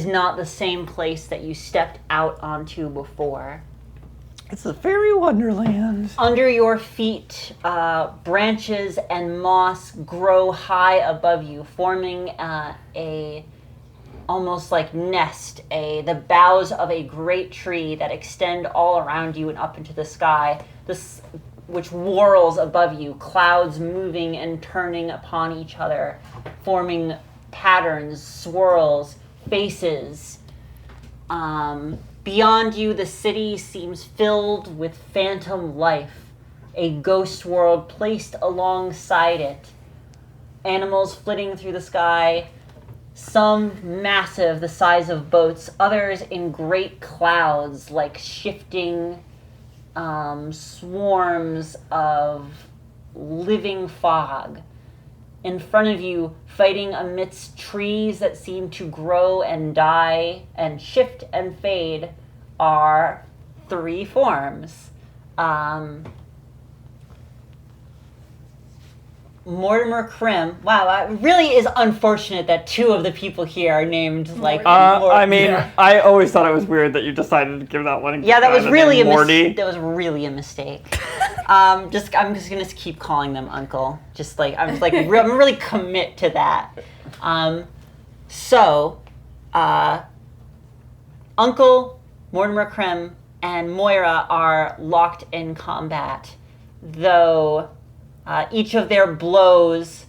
not the same place that you stepped out onto before.
It's a fairy wonderland.
Under your feet, branches and moss grow high above you, forming a almost like nest, the boughs of a great tree that extend all around you and up into the sky. This, which whirls above you, clouds moving and turning upon each other, forming patterns, swirls, faces. Beyond you, the city seems filled with phantom life, a ghost world placed alongside it. Animals flitting through the sky, some massive, the size of boats, others in great clouds, like shifting swarms of living fog. In front of you, fighting amidst trees that seem to grow and die and shift and fade, are 3 forms. Mortimer Krim. Wow, it really is unfortunate that 2 of the people here are named like.
I mean,
Yeah.
I always thought it was weird that you decided to give that one.
Yeah, that was
the
really
name
a
Morty.
that was really a mistake. I'm just gonna keep calling them Uncle. I'm really commit to that. Uncle, Mortimer Krim, and Moira are locked in combat, though each of their blows,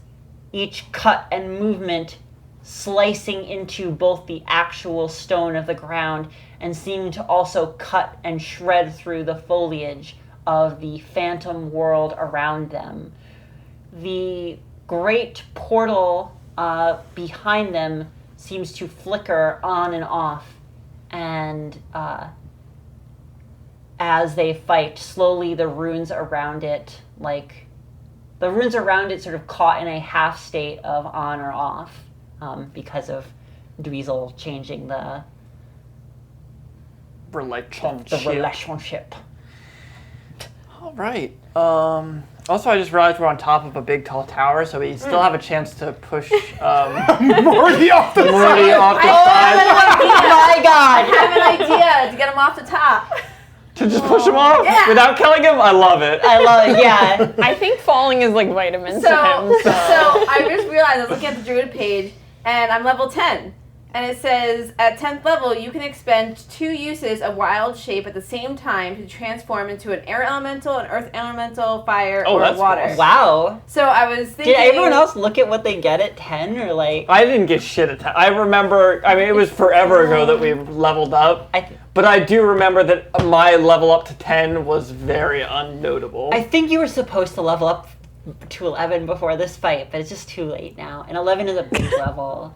each cut and movement, slicing into both the actual stone of the ground and seeming to also cut and shred through the foliage of the phantom world around them. The great portal behind them seems to flicker on and off, and as they fight, slowly the runes around it, sort of caught in a half state of on or off, because of Dweezil changing the relationship.
All right. Also, I just realized we're on top of a big, tall tower, so we still have a chance to push
Morty off the
Morty
side.
off the
I
side.
Oh my god!
I have an idea to get him off the top.
To just push him off
Yeah.
without killing him? I love it.
I love it, yeah.
I think falling is like vitamins to
So
him. So.
I just realized I was looking at the druid page, and I'm level 10. And it says, at 10th level, you can expend 2 uses of wild shape at the same time to transform into an air elemental, an earth elemental, fire, or
that's
water.
cool.
Wow.
So I was thinking...
Did everyone else look at what they get at 10, or like...
I didn't get shit at that. I remember, it was forever ago that we leveled up. But I do remember that my level up to 10 was very unnotable.
I think you were supposed to level up to 11 before this fight, but it's just too late now. And 11 is a big level.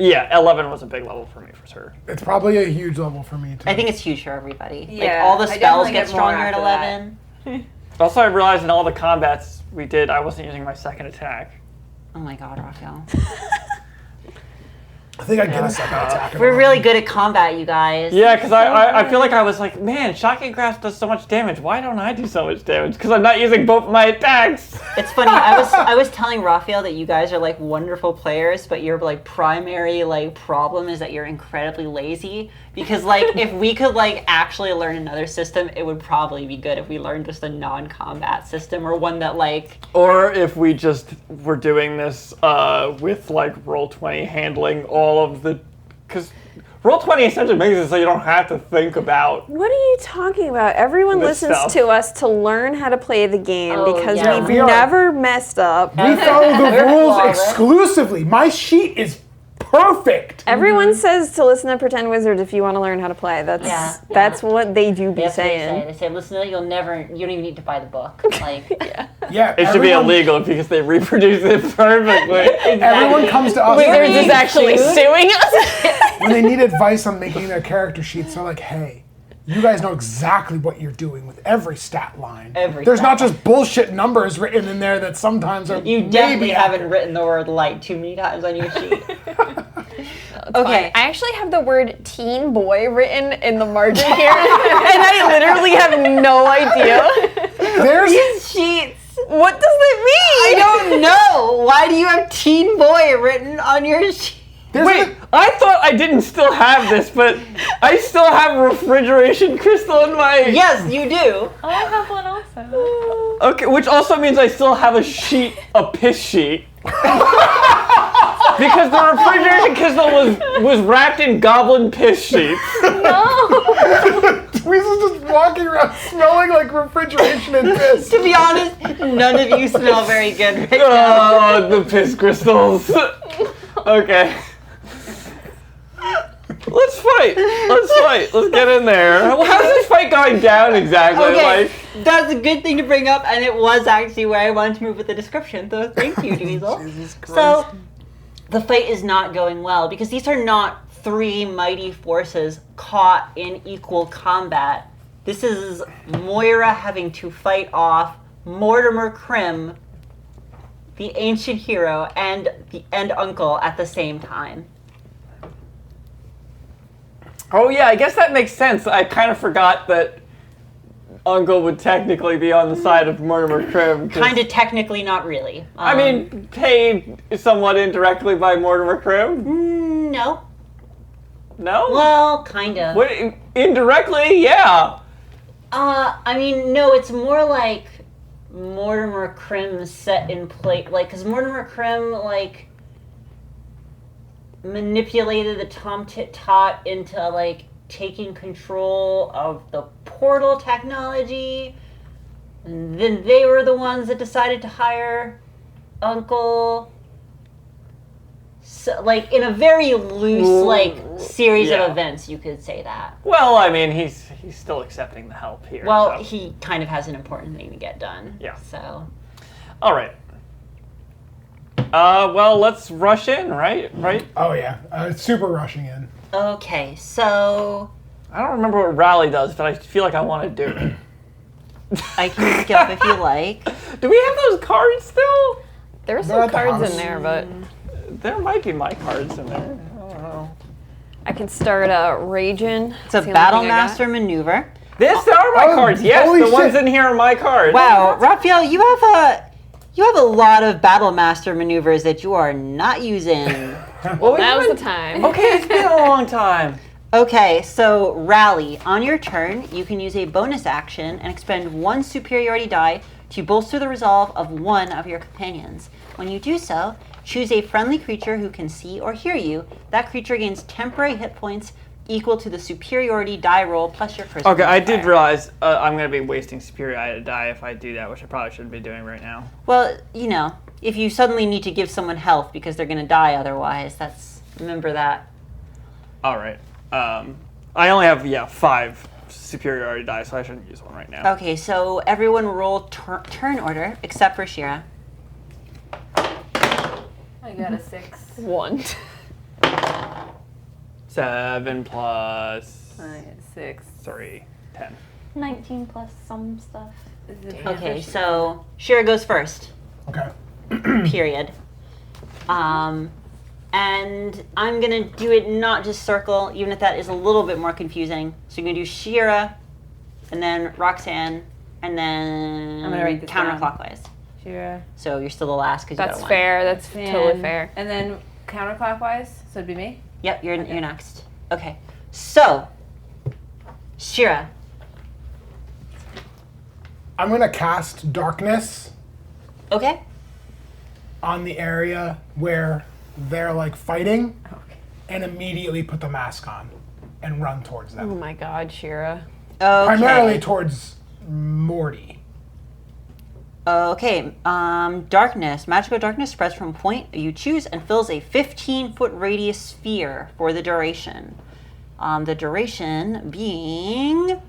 Yeah, 11 was a big level for me, for sure.
It's probably a huge level for me, too.
I think it's huge for everybody.
Yeah,
all the
I
spells
definitely
get
get more
stronger at
after
11.
Also, I realized in all the combats we did, I wasn't using my second attack.
Oh my god, Raphael.
I think I get a second attack.
We're really good at combat, you guys.
Yeah, because I feel like I was like, man, Shocking Grasp does so much damage. Why don't I do so much damage? Because I'm not using both my attacks.
It's funny. I was telling Raphael that you guys are like wonderful players, but your like primary like problem is that you're incredibly lazy. Because like if we could like actually learn another system, it would probably be good if we learned just a non-combat system or one that like.
Or if we just were doing this with like Roll20 handling all of the, because Roll20 essentially makes it so you don't have to think about.
What are you talking about? Everyone
This
listens
stuff.
to us to learn how to play the game
Oh,
because
yeah.
we've
We are-
never messed up.
We follow the
We're
rules
flawless.
exclusively. My sheet is perfect.
Everyone says to listen to Pretend Wizards if you want to learn how to play. That's
Yeah,
that's what they do be
That's what they say.
saying.
They say, listen, you don't even need to buy the book. Like,
Yeah,
It should be
everyone-
illegal because they reproduce it perfectly.
Everyone comes to us
Wizards
when
is actually suing us.
they need advice on making their character sheets. They're like, hey, you guys know exactly what you're doing with every stat line.
Every
There's
stat
not just bullshit numbers written in there that sometimes are
You
maybe
definitely haven't
accurate.
written the word light too many times on your sheet.
Fine.
Okay.
I actually have the word teen boy written in the margin here, and I literally have no idea.
There's
These sheets.
What does that
I
mean?
don't know. Why do you have teen boy written on your sheet?
there's
Wait, I thought I didn't still have this, but I still have refrigeration crystal in my...
Yes, you do.
Oh, I have one also.
Okay, which also means I still have a piss sheet. Because the refrigeration crystal was wrapped in goblin piss sheets.
Weasel's just walking around smelling like refrigeration and piss.
To be honest, none of you smell very good right now.
Oh, the piss crystals. Okay. Let's fight. Let's get in there. How's this fight going down exactly?
Okay,
Like,
that's a good thing to bring up, and it was actually where I wanted to move with the description, so thank you, Dweezil.
Jesus Christ.
So, the fight is not going well, because these are not three mighty forces caught in equal combat. This is Moira having to fight off Mortimer Krim, the ancient hero, and Uncle at the same time.
oh yeah, I guess that makes sense. I kind of forgot that Uncle would technically be on the side of Mortimer Krim. 'Cause-
Kind of technically, not really.
I mean, paid somewhat indirectly by Mortimer Krim.
No.
No.
Well, kind of.
What? Indirectly, yeah.
I mean, no, it's more like Mortimer Krim set in place, like, because Mortimer Krim, like, manipulated the Tom Tit Tot into, like, taking control of the portal technology, and then they were the ones that decided to hire Uncle. So, like, in a very loose, like, series
yeah.
of events, you could say that.
Well, I mean, he's still accepting the help here.
Well,
so.
he kind of has an important thing to get done.
Yeah.
So,
All right. Well, let's rush in, right? Right?
Oh yeah, it's super rushing in.
okay, so
I don't remember what rally does, but I feel like I want to do it.
I can skip if you like.
Do we have those cards still?
There's
They're
some
at the
cards
house.
in there, but
There might be my cards in there. I don't know.
I can start raging.
It's a Battle Master maneuver.
There are my
Oh,
cards. Yes,
holy
the ones
shit.
in here are my cards.
Wow, Raphael, you have a lot of Battle Master maneuvers that you are not using.
Well, we
Now's the
haven't-
time.
Okay, it's been a long time.
Okay, so Rally. On your turn, you can use a bonus action and expend one superiority die to bolster the resolve of one of your companions. When you do so, choose a friendly creature who can see or hear you. That creature gains temporary hit points equal to the superiority die roll plus your charisma
Okay, I did
modifier.
realize I'm going to be wasting superiority die if I do that, which I probably shouldn't be doing right now.
Well, you know, if you suddenly need to give someone health because they're going to die otherwise, remember that.
All right. I only have 5 superiority die, so I shouldn't use one right now.
Okay, so everyone roll turn order except for Shira.
I got a 6.
1.
7 plus
I got 6.
3, 10.
19 plus some stuff.
Okay, so Shira goes first.
Okay.
Period. And I'm gonna do it not just circle, even if that is a little bit more confusing. So you're gonna do Shira, and then Roxanne, and then
I'm gonna write this down.
counterclockwise.
Shira.
So you're still the last because you got
That's
a 1.
fair. That's totally fair.
And then counterclockwise, so it'd be me.
Yep, you're next. Okay, so Shira.
I'm gonna cast darkness
Okay.
on the area where they're like fighting, and immediately put the mask on and run towards
Oh
them.
my God, Shira.
Okay.
Primarily towards Morty.
Okay, darkness. Magical darkness spreads from a point you choose and fills a 15-foot radius sphere for the duration. The duration being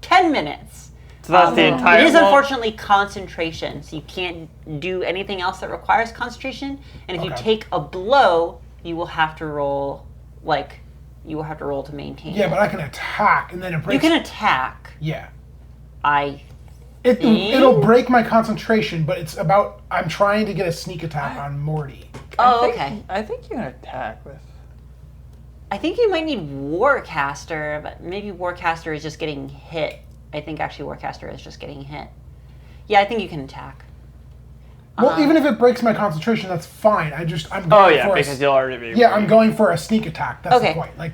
10 minutes.
So that's the entire.
It is
well,
unfortunately concentration, so you can't do anything else that requires concentration. And if you
Okay.
take a blow, you will have to roll, like, You will have to roll to maintain.
Yeah,
it.
but I can attack, and then it breaks.
You can attack.
Yeah. It'll break my concentration, but it's about I'm trying to get a sneak attack on Morty.
Oh, okay.
I think you can attack with.
I think you might need Warcaster, but maybe Warcaster is just getting hit. I think actually Warcaster is just getting hit. Yeah, I think you can attack.
Well, even if it breaks my concentration, that's fine. I'm
Oh
going
yeah,
for
because you'll already be.
Yeah, I'm going for a sneak attack. That's
Okay.
the point. Like,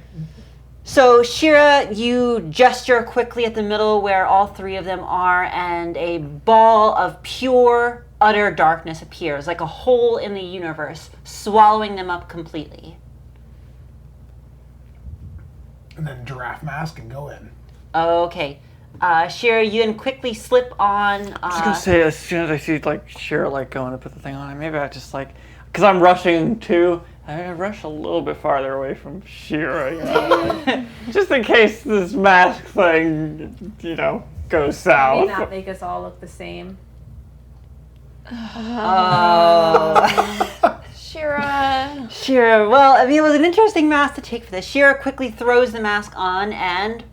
So, Shira, you gesture quickly at the middle where all three of them are, and a ball of pure, utter darkness appears, like a hole in the universe, swallowing them up completely.
and then giraffe mask and go in.
Okay. Shira, you then quickly slip on...
I was gonna say, as soon as I see like Shira like going to put the thing on, maybe I just like, because I'm rushing too. I rush a little bit farther away from Shira, you know, like, just in case this mask thing, you know, goes
May
south.
not make us all look the same.
Shira.
Shira, well, I mean, it was an interesting mask to take for this. Shira quickly throws the mask on and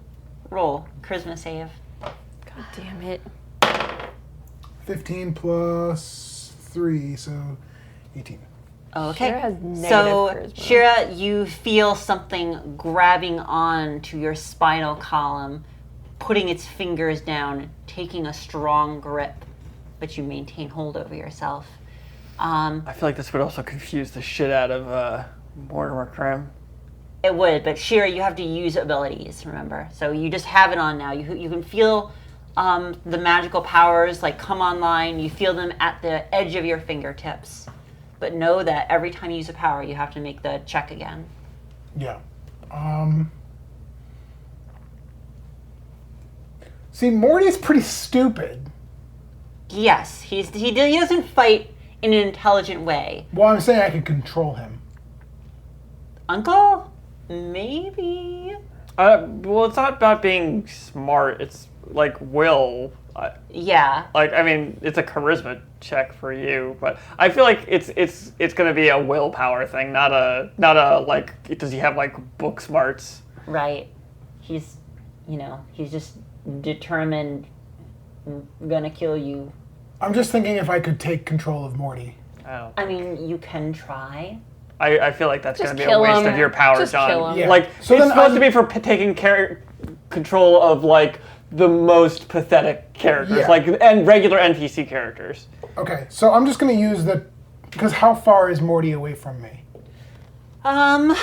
roll. Charisma save.
God damn it.
15 plus 3, so 18.
Okay.
Shira has negative
so,
charisma.
Shira, you feel something grabbing on to your spinal column, putting its fingers down, taking a strong grip, but you maintain hold over yourself.
I feel like this would also confuse the shit out of Mortimer Krim.
It would, but Shira, you have to use abilities, remember? So you just have it on now. You can feel the magical powers like come online. You feel them at the edge of your fingertips. But know that every time you use a power, you have to make the check again.
Yeah. See, Morty's pretty stupid.
Yes, he doesn't fight in an intelligent way.
Well, I'm saying I can control him.
Uncle? Maybe?
Well, it's not about being smart. It's like will.
Yeah.
Like, I mean, it's a charisma check for you, but I feel like it's gonna be a willpower thing, not a like. Does he have like book smarts?
Right. He's just determined, gonna kill you.
I'm just thinking if I could take control of Morty.
Oh.
I mean, you can try.
I feel like that's
Just
gonna be a
kill
waste
him.
of your power,
Just
John.
kill him.
Yeah.
Like,
So
it's
then
supposed
I'm-
to be for taking control of like the most pathetic characters,
Yeah.
like and regular NPC characters.
Okay, so I'm just going to use because how far is Morty away from me?
I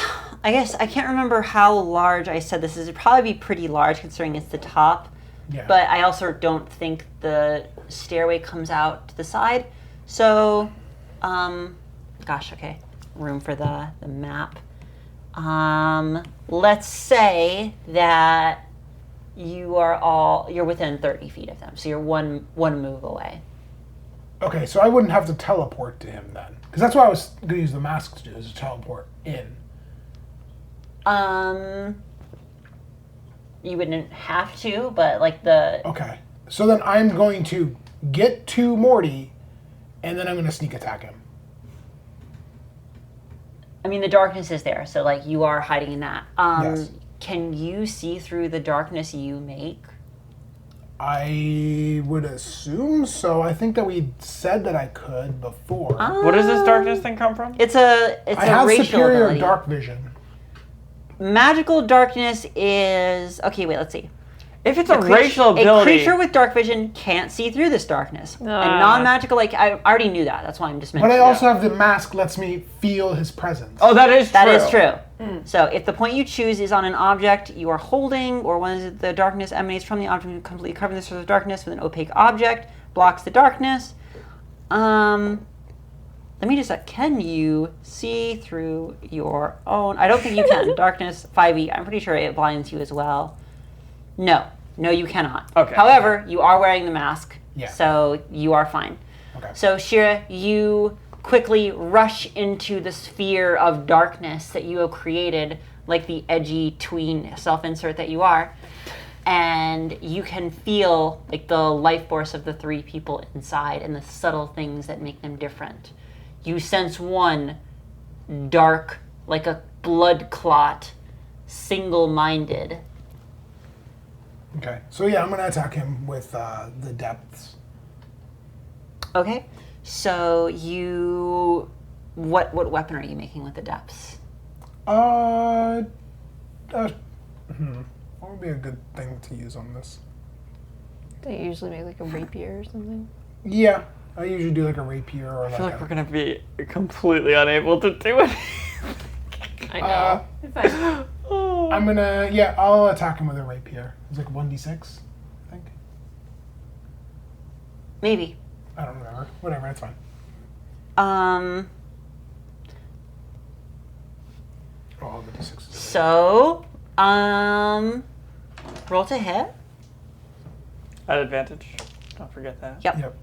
guess I can't remember how large I said this is. It'd probably be pretty large considering it's the top.
Yeah.
But I also don't think the stairway comes out to the side. So, gosh, okay. Room for the map. Let's say that you're within 30 feet of them. So you're one move away.
Okay, so I wouldn't have to teleport to him then. Because that's what I was going to use the mask to do, is to teleport in.
You wouldn't have to, but like the...
Okay, so then I'm going to get to Morty, and then I'm going to sneak attack him.
I mean, the darkness is there, so like you are hiding in that.
Yes.
Can you see through the darkness you make?
I would assume so. I think that we said that I could before.
What does this darkness thing come from?
It's a
I have
racial
superior
ability.
dark vision.
Magical darkness is okay. Wait, let's see.
If it's a racial ability,
A creature with dark vision can't see through this darkness. And non-magical, like I already knew that. That's why I'm just
But
mentioning.
I also have the mask lets me feel his presence.
oh, that is true.
That is true. So if the point you choose is on an object you are holding, or when the darkness emanates from the object, completely covering the source of darkness with an opaque object, blocks the darkness. Let me just can you see through your own? I don't think you can. Darkness 5e. I'm pretty sure it blinds you as well. No, you cannot.
Okay.
However, you are wearing the mask,
Yeah.
so you are fine.
Okay.
So Shira, you quickly rush into the sphere of darkness that you have created, like the edgy tween self-insert that you are, and you can feel like the life force of the three people inside and the subtle things that make them different. You sense one dark, like a blood clot, single-minded.
Okay. So yeah, I'm gonna attack him with the depths.
Okay, so you, what weapon are you making with the depths?
What would be a good thing to use on this?
They usually make like a rapier or something.
Yeah, I usually do like a rapier or
I feel
like
like we're gonna be completely unable to do it.
I know.
It's fine.
I'm gonna, I'll attack him with a rapier. It's like 1d6, I think.
Maybe.
I don't remember. Whatever, it's fine. All the d6s.
So, roll to hit.
At advantage. Don't forget that.
Yep.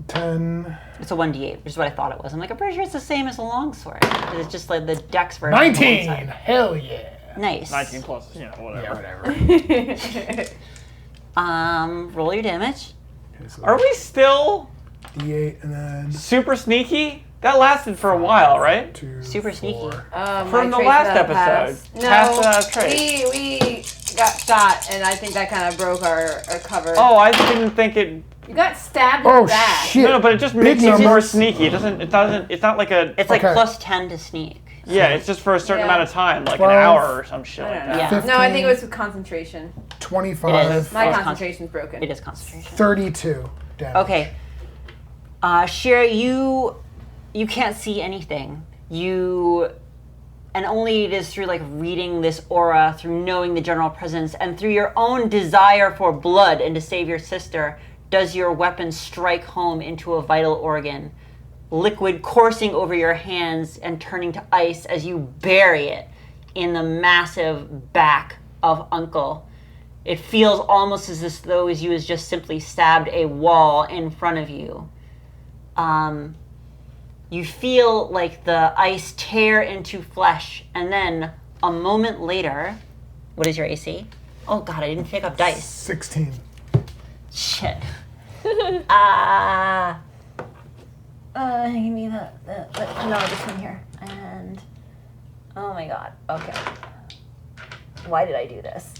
10.
It's a 1d8, which is what I thought it was. I'm like, I'm pretty sure it's the same as a longsword. But it's just like the dex version. of the
19!
longsword.
Hell yeah!
Nice.
19 plus, whatever.
Yeah, whatever.
Roll your damage.
Okay, so
Are we still
d8 and then
super sneaky? That lasted for a while, right?
2,
Super
4.
sneaky.
From the
My
last
trace that
episode.
passed.
Tessa
No,
trace.
we got shot, and I think that kind of broke our cover.
Oh, I didn't think it.
You got stabbed in
Oh
the back.
shit!
No, but it just
Big
makes it more
numbers.
sneaky. It doesn't. It's not like a.
It's like
Okay.
plus 10 to sneak.
Yeah, it's just for a certain
Yeah.
amount of time, like
12.
an hour or some shit
I
like
don't
that.
know.
Yeah.
15,
No, I think it was with concentration.
25,
It is.
My
Oh, it's
concentration's broken.
It is concentration.
32 damage.
Okay. Shira, you can't see anything. And only it is through like reading this aura, through knowing the general presence, and through your own desire for blood and to save your sister, does your weapon strike home into a vital organ. Liquid coursing over your hands and turning to ice as you bury it in the massive back of Uncle. It feels almost as though you has just simply stabbed a wall in front of you. You feel like the ice tear into flesh, and then a moment later, what is your AC? Oh god, I didn't pick up dice.
16.
Shit. Give me no, this one here. And oh my god. Okay. Why did I do this?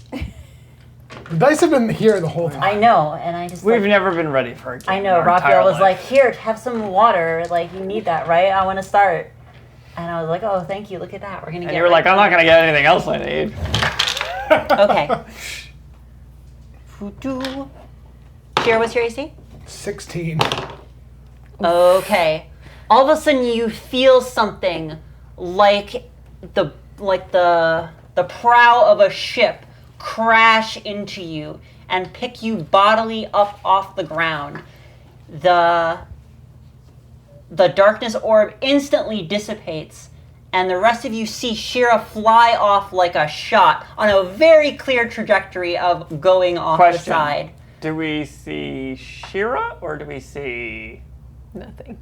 The dice have been here the whole time.
I know, and I just
We've
like,
never been ready for a game.
I
in
know.
our entire
Raphael was
life.
like, "Here, have some water. Like you need that, right? I want to start." And I was like, "Oh, thank you. Look at that. We're gonna
And
get."
you were like, I'm not gonna get anything else I need.
Okay. Voodoo. Shira, what's your AC?
16.
Okay. All of a sudden, you feel something like the prow of a ship crash into you and pick you bodily up off the ground. The darkness orb instantly dissipates, and the rest of you see Shira fly off like a shot on a very clear trajectory of going off the
Question.
side.
Do we see Shira or do we see
Nothing.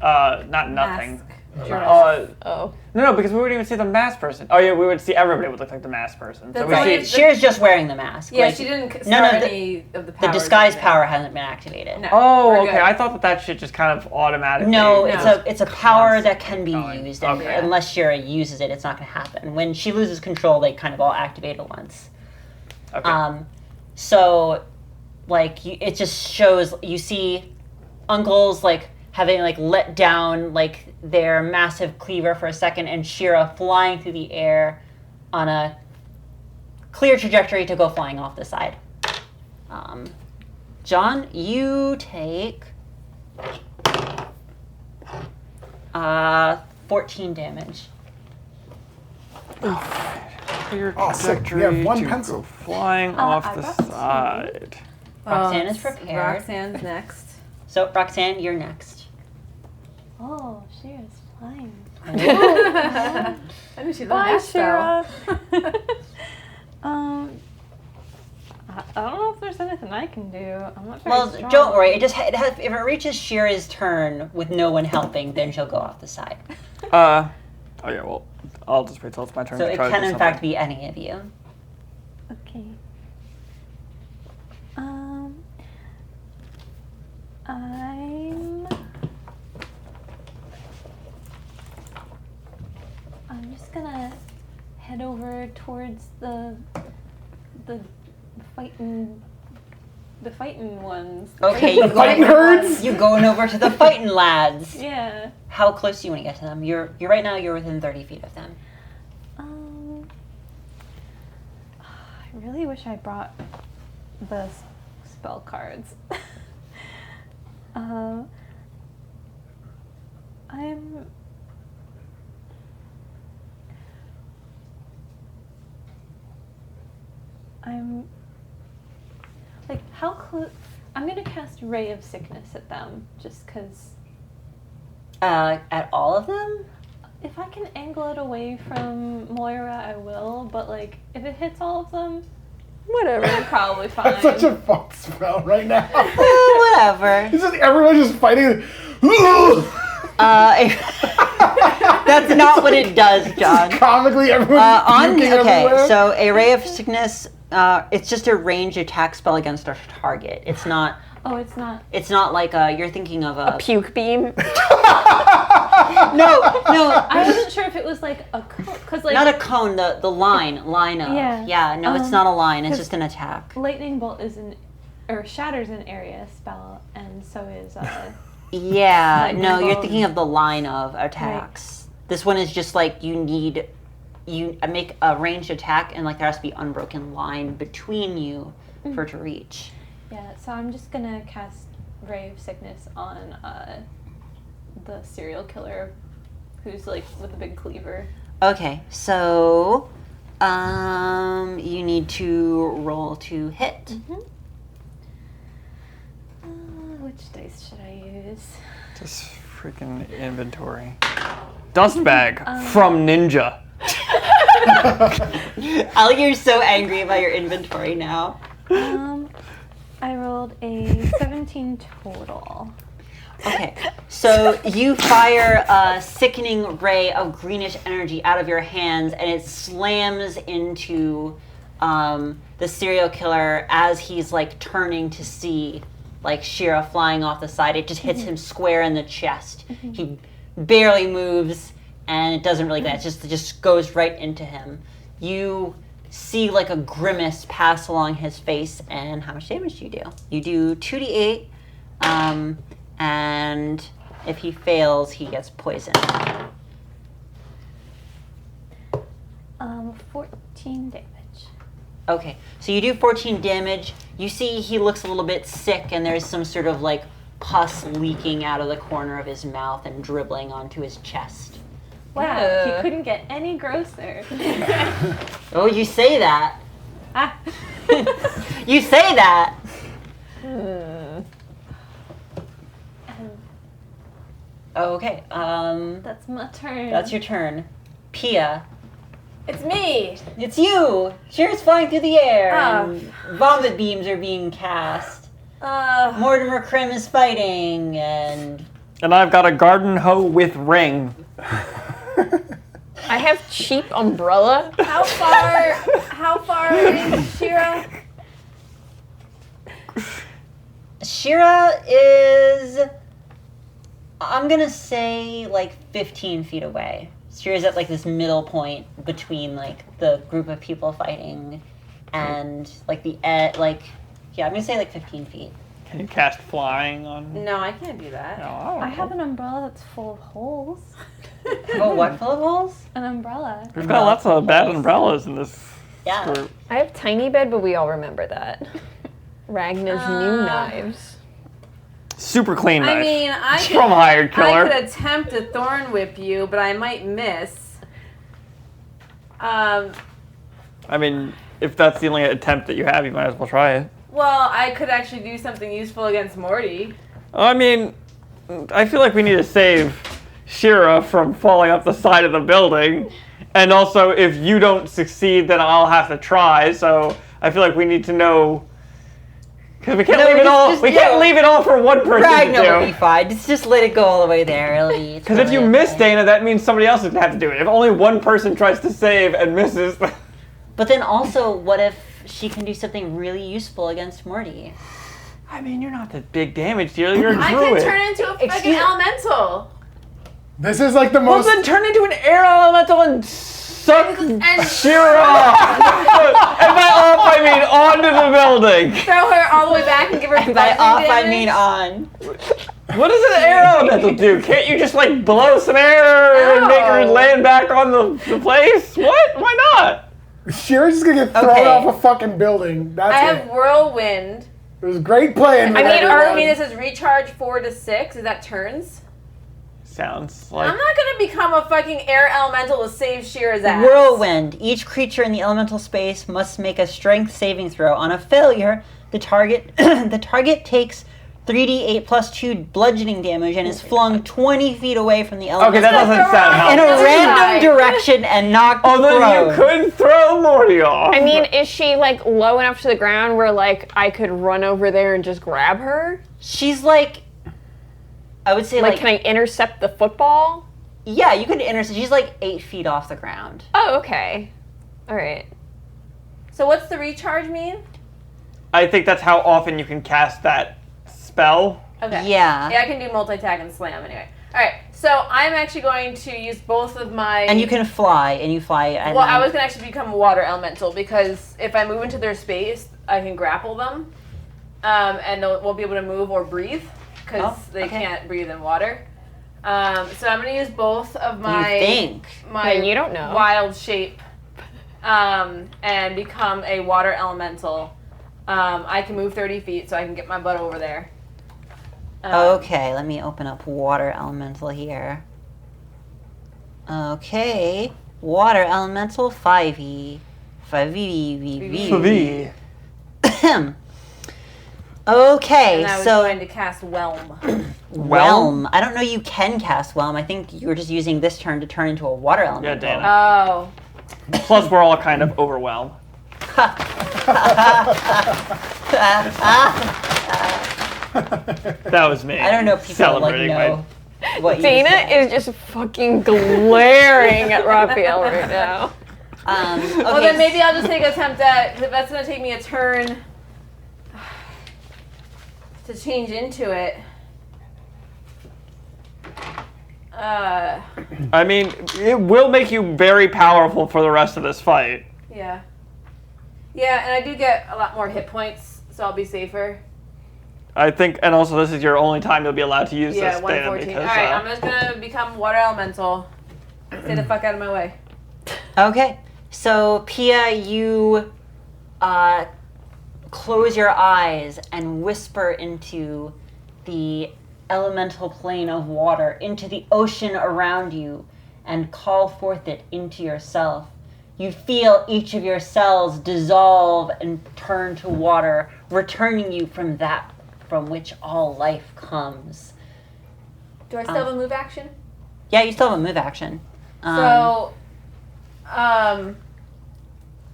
not nothing?
Mask.
Oh.
No, because we wouldn't even see the masked person. Oh yeah, we would see everybody would look like the masked person.
That's
we
only
see,
Shira's just wearing the mask.
Yeah,
Like,
she didn't start
no,
any of the
the
powers.
disguise
in
power
there.
hasn't been activated.
No,
oh,
we're
okay.
good.
I thought that shit just kind of automatically.
No,
No.
it's a power that can be
Going.
used, and
Okay.
unless Shira uses it, it's not going to happen. When she loses control, they kind of all activate at once.
Okay.
So, like, it just shows you see uncles like having like let down like their massive cleaver for a second, and Shira flying through the air on a clear trajectory to go flying off the side. John, you take 14 damage.
Clear
Oh, sick. We
trajectory
have one
to
pencil.
go flying
I
off the
got two.
side.
Roxanne is prepared.
Roxanne's next.
So, Roxanne, you're next.
Oh, she is flying.
I knew she loved
Bye,
that spell.
Shira. I don't know if there's anything I can do. I'm not very
Well,
strong.
don't worry. If it reaches Shira's turn with no one helping, then she'll go off the side.
Oh yeah, well, I'll just wait till it's my turn
So
to
it
try
can,
to do
in fact,
something.
be any of you.
Okay. I'm just gonna head head over towards the fighting ones.
Okay, you
Fighting herds?
You going over to the fighting lads.
Yeah.
How close do you want to get to them? You're right now. You're within 30 feet of them.
I really wish I brought the spell cards. I'm like, how close? I'm gonna cast Ray of Sickness at them, just because.
At all of them?
If I can angle it away from Moira, I will. But like, if it hits all of them,
Whatever.
I'm probably fine.
That's such a fun spell right now.
Whatever.
It's just everyone just fighting.
That's not what it does, John.
Comically, everyone's puking everywhere.
So a Ray of Sickness, it's just a ranged attack spell against a target. It's not.
Oh, it's not.
It's not like you're thinking of a.
Puke beam.
No.
I wasn't sure if it was like a because like
Not a cone. The line of.
Yeah.
Yeah. No, it's not a line. It's
'cause
just an attack.
lightning bolt is shatters an area spell, and so is
Yeah.
Lightning
No, you're
bolt.
thinking of the line of attacks. This one is just like you make a ranged attack, and like there has to be unbroken line between you for it to reach.
yeah. So I'm just gonna cast Ray of Sickness on the serial killer, who's like with the big cleaver.
Okay, so you need to roll to hit.
Which dice should I use?
Just freaking inventory. Dust bag from Ninja.
Alec, you're so angry about your inventory now.
I rolled a 17 total.
Okay, so you fire a sickening ray of greenish energy out of your hands, and it slams into the serial killer as he's like turning to see like Shira flying off the side. It just hits him square in the chest. He barely moves, and it doesn't really get. It just goes right into him. You see like a grimace pass along his face, and how much damage do you do? You do 2d8, and if he fails, he gets poisoned.
14 damage.
Okay, so you do 14 damage. You see he looks a little bit sick, and there's some sort of like pus leaking out of the corner of his mouth and dribbling onto his chest.
Wow, he couldn't get any grosser.
Oh, you say that.
Ah.
You say that. Okay,
That's my turn.
that's your turn. Pia,
It's me.
it's you. Shira's flying through the air,
Oh.
and vomit beams are being cast. Mortimer Krim is fighting, and
And I've got a garden hoe with ring.
I have cheap umbrella.
How far is Shira?
Shira is, I'm gonna say like 15 feet away. Shira's at like this middle point between like the group of people fighting and like I'm gonna say like 15 feet.
Can you cast flying on?
No, I can't do that.
No, I don't
I
know.
have an umbrella that's full of holes.
Oh, what full of holes?
An umbrella.
We've got lots of bad umbrellas in this
Yeah.
group.
I have tiny bed, but we all remember that. Ragna's new knives.
Super clean knife.
I mean,
It's from Hired Killer.
I could attempt to thorn whip you, but I might miss.
I mean, if that's the only attempt that you have, you might as well try it.
Well, I could actually do something useful against Morty.
I mean, I feel like we need to save Shira from falling up the side of the building. And also, if you don't succeed, then I'll have to try. So I feel like we need to know. Because we can't leave it all. We can't leave it all for one person
Ragnar will
to
be
do.
fine. Just let it go all the way there. It'll be.
Because if you miss Dana, that means somebody else is gonna have to do it. If only one person tries to save and misses.
But then also, what if she can do something really useful against Morty?
I mean, you're not the big damage dealer. You're a
I
druid.
could turn into a fucking elemental.
This is like the
Well,
most.
then turn into an air elemental and suck
And
Shira off! And by off, I mean onto the building.
throw her all the way back and give her
And by
bludgeoning
off, I
damage.
mean on.
What does an air elemental do? Can't you just like blow some air and make her
No.
land back on the place? What? Why not?
Shira's just gonna get thrown
Okay.
off a fucking building. That's
I
it.
have whirlwind.
It was great playing.
I
with
mean,
everyone.
this is recharge 4 to 6. Is that turns?
Sounds
I'm
like
not gonna become a fucking air elemental to save Shira's ass.
Whirlwind. Each creature in the elemental space must make a strength saving throw. On a failure, the target takes 3d8 plus 2 bludgeoning damage and is flung 20 feet away from the elemental
okay. That doesn't sound
in a
helpful.
random direction and knocked
Although
prone.
you could throw Morty off.
I mean, is she like low enough to the ground where like I could run over there and just grab her?
She's like, I would say
Like,
like
can I intercept the football?
yeah, you could intercept. She's like 8 feet off the ground.
Oh, okay. All right.
So what's the recharge mean?
I think that's how often you can cast that spell.
Okay.
Yeah.
Yeah, I can do multi-tag and slam anyway. All right. So I'm actually going to use both of my.
And you can fly, and you fly. And
Well, I was gonna actually become a water elemental because if I move into their space, I can grapple them, and they won't be able to move or breathe because
Oh,
they
okay.
can't breathe in water. So I'm gonna use both of
You
my
think?
my
Yeah, you don't know.
wild shape, and become a water elemental. I can move 30 feet, so I can get my butt over there.
Okay, let me open up water elemental here. Okay, water elemental 5e. 5e. Okay,
And I was
so
going to cast Whelm.
Whelm. I don't know you can cast Whelm. I think you were just using this turn to turn into a water elemental.
damn it.
Oh.
Plus, we're all kind of overwhelmed. That was me.
I don't know if people
celebrating
know what you
Dana
said.
is just fucking glaring at Raphael right now.
Okay,
Well, then maybe I'll just take an attempt at. That's gonna take me a turn to change into it.
I mean, it will make you very powerful for the rest of this fight.
Yeah. Yeah, and I do get a lot more hit points, so I'll be safer.
I think, and also this is your only time you'll be allowed to use
Yeah,
this, Dana,
114.
because
Alright, I'm just gonna become water elemental. Stay the fuck out of my way.
Okay, so Pia, you close your eyes and whisper into the elemental plane of water, into the ocean around you, and call forth it into yourself. You feel each of your cells dissolve and turn to water, returning you from that from which all life comes.
Do I still have a move action?
Yeah, you still have a move action.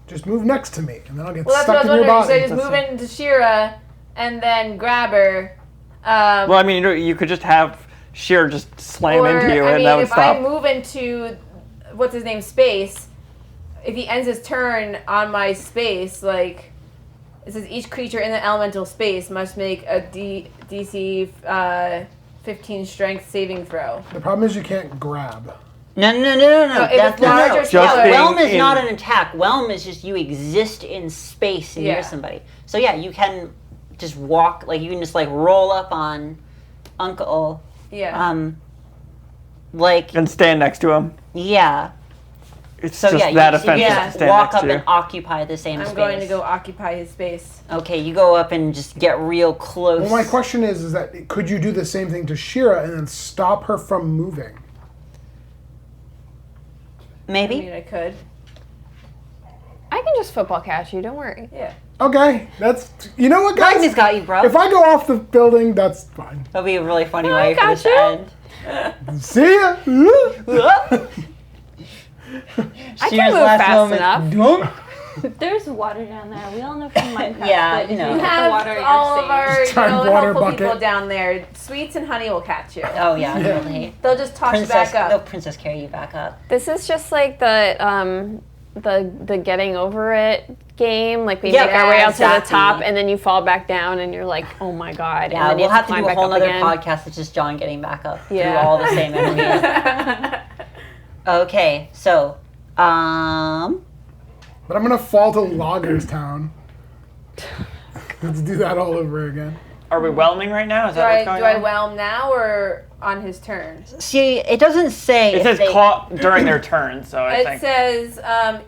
Just move next to me, and then I'll get
Well, that's what I
stuck
was
in your
wondering.
body.
So I just move into Shira and then grab her.
well, I mean, you could just have Sheer just slam
Or,
into you,
I
and
mean,
that would
if I
stop.
move into what's his name space, if he ends his turn on my space, like it says, each creature in the elemental space must make a DC 15 Strength saving throw.
The problem is you can't grab.
No.
if it's large or
Just
smaller.
being
Whelm is
in-
not an attack. Whelm is just you exist in space near
Yeah.
somebody. So yeah, you can just walk, like you can just like roll up on Uncle.
Yeah.
Like
And stand next to him.
yeah.
It's
So
just
yeah,
that
you
offensive
just
to stand
walk
next
up
to you.
and occupy the same
I'm
space.
going to go occupy his space.
Okay, you go up and just get real close.
Well, my question is that could you do the same thing to Shira and then stop her from moving?
Maybe.
I mean, I could.
I can just football catch you. Don't worry.
Yeah.
Okay, that's you know what, guys.
Magnus got you, bro.
If I go off the building, that's fine.
That'll be a really funny
I
way for
got
this to
you.
end.
See ya.
I can move fast enough.
There's water down there. We all know from Minecraft.
Yeah,
that
you
if
know.
you
We
put the
have
water in
all
your
of our
Time water
helpful people
bucket.
down there. Sweets and honey will catch you.
Oh yeah, totally.
They'll just toss you
Princess,
back
no,
up.
princess carry you back up.
This is just like the getting over it game. Like we
Yeah,
make our way out to the
exactly.
top, and then you fall back down, and you're like, oh my god.
Yeah,
and then you
we'll have to
climb
do a
back
whole
up
nother
again.
podcast that's just John getting back up through
Yeah.
all the same enemies. Okay, so
But I'm gonna fall to Loggers Town. Let's do that all over again.
Are we whelming right now? Is
Do
that
I
what's going
do I
on?
whelm now or on his turn?
See, it doesn't say.
It
if
says
they-
caught during their turn, so I
It
think.
says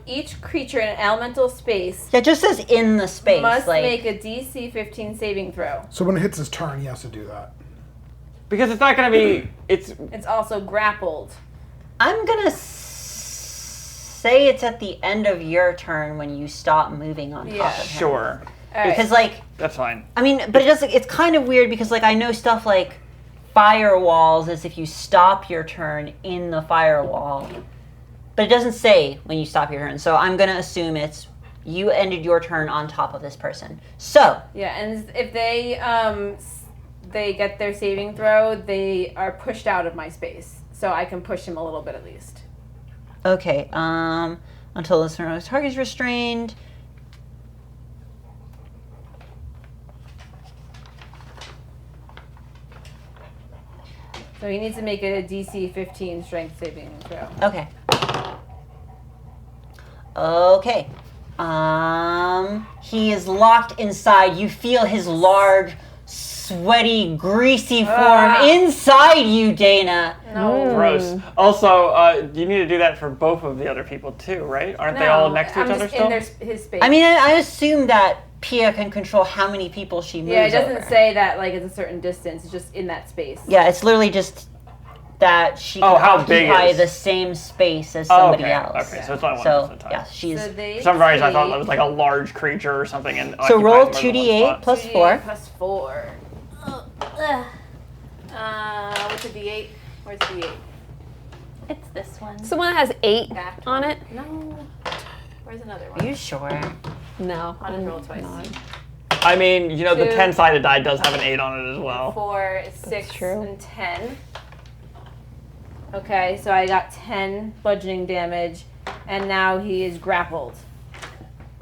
each creature in an elemental space
Yeah, it just says in the space.
must
like,
make a DC 15 saving throw.
So when it hits his turn, he has to do that.
Because it's not going to be. It's.
It's also grappled.
I'm gonna say it's at the end of your turn when you stop moving on top
Yeah.
of him.
Sure.
All right.
Because like,
That's fine.
I mean, but it doesn't. It's kind of weird because like I know stuff like firewalls is if you stop your turn in the firewall, but it doesn't say when you stop your turn. So I'm gonna assume it's you ended your turn on top of this person. So
Yeah, and if they get their saving throw, they are pushed out of my space. So I can push him a little bit at least.
okay, until the target is restrained.
So he needs to make a DC 15 strength saving throw.
Okay. Okay. He is locked inside. You feel his large, sweaty, greasy form inside you, Dana.
No.
Gross. Also, you need to do that for both of the other people too, right? Aren't they all next to each
I'm
other
just
still?
in his space.
I mean, I assume that Pia can control how many people she moves
yeah, it doesn't
over.
say that like it's a certain distance. It's just in that space.
Yeah, it's literally just that she can
Oh, how big
occupy
is-
the same space as
Oh,
somebody
okay.
else.
Okay, so it's only one
So,
person at a time.
yeah, she's...
So they
For some reason, I thought
take
that was like a large creature or something. And
So roll
occupied more than one
2d8
spot.
plus
2d8
4.
plus 4. What's a d8? Where's d8?
It's this one.
So one that has 8
Back
on it?
No. Where's another
Are
one?
you sure?
No.
I'll just roll twice.
I mean, you know, the
2.
10-sided die does have an 8 on it as well.
4, 6,
true.
and 10. Okay, so I got 10 bludgeoning damage, and now he is grappled.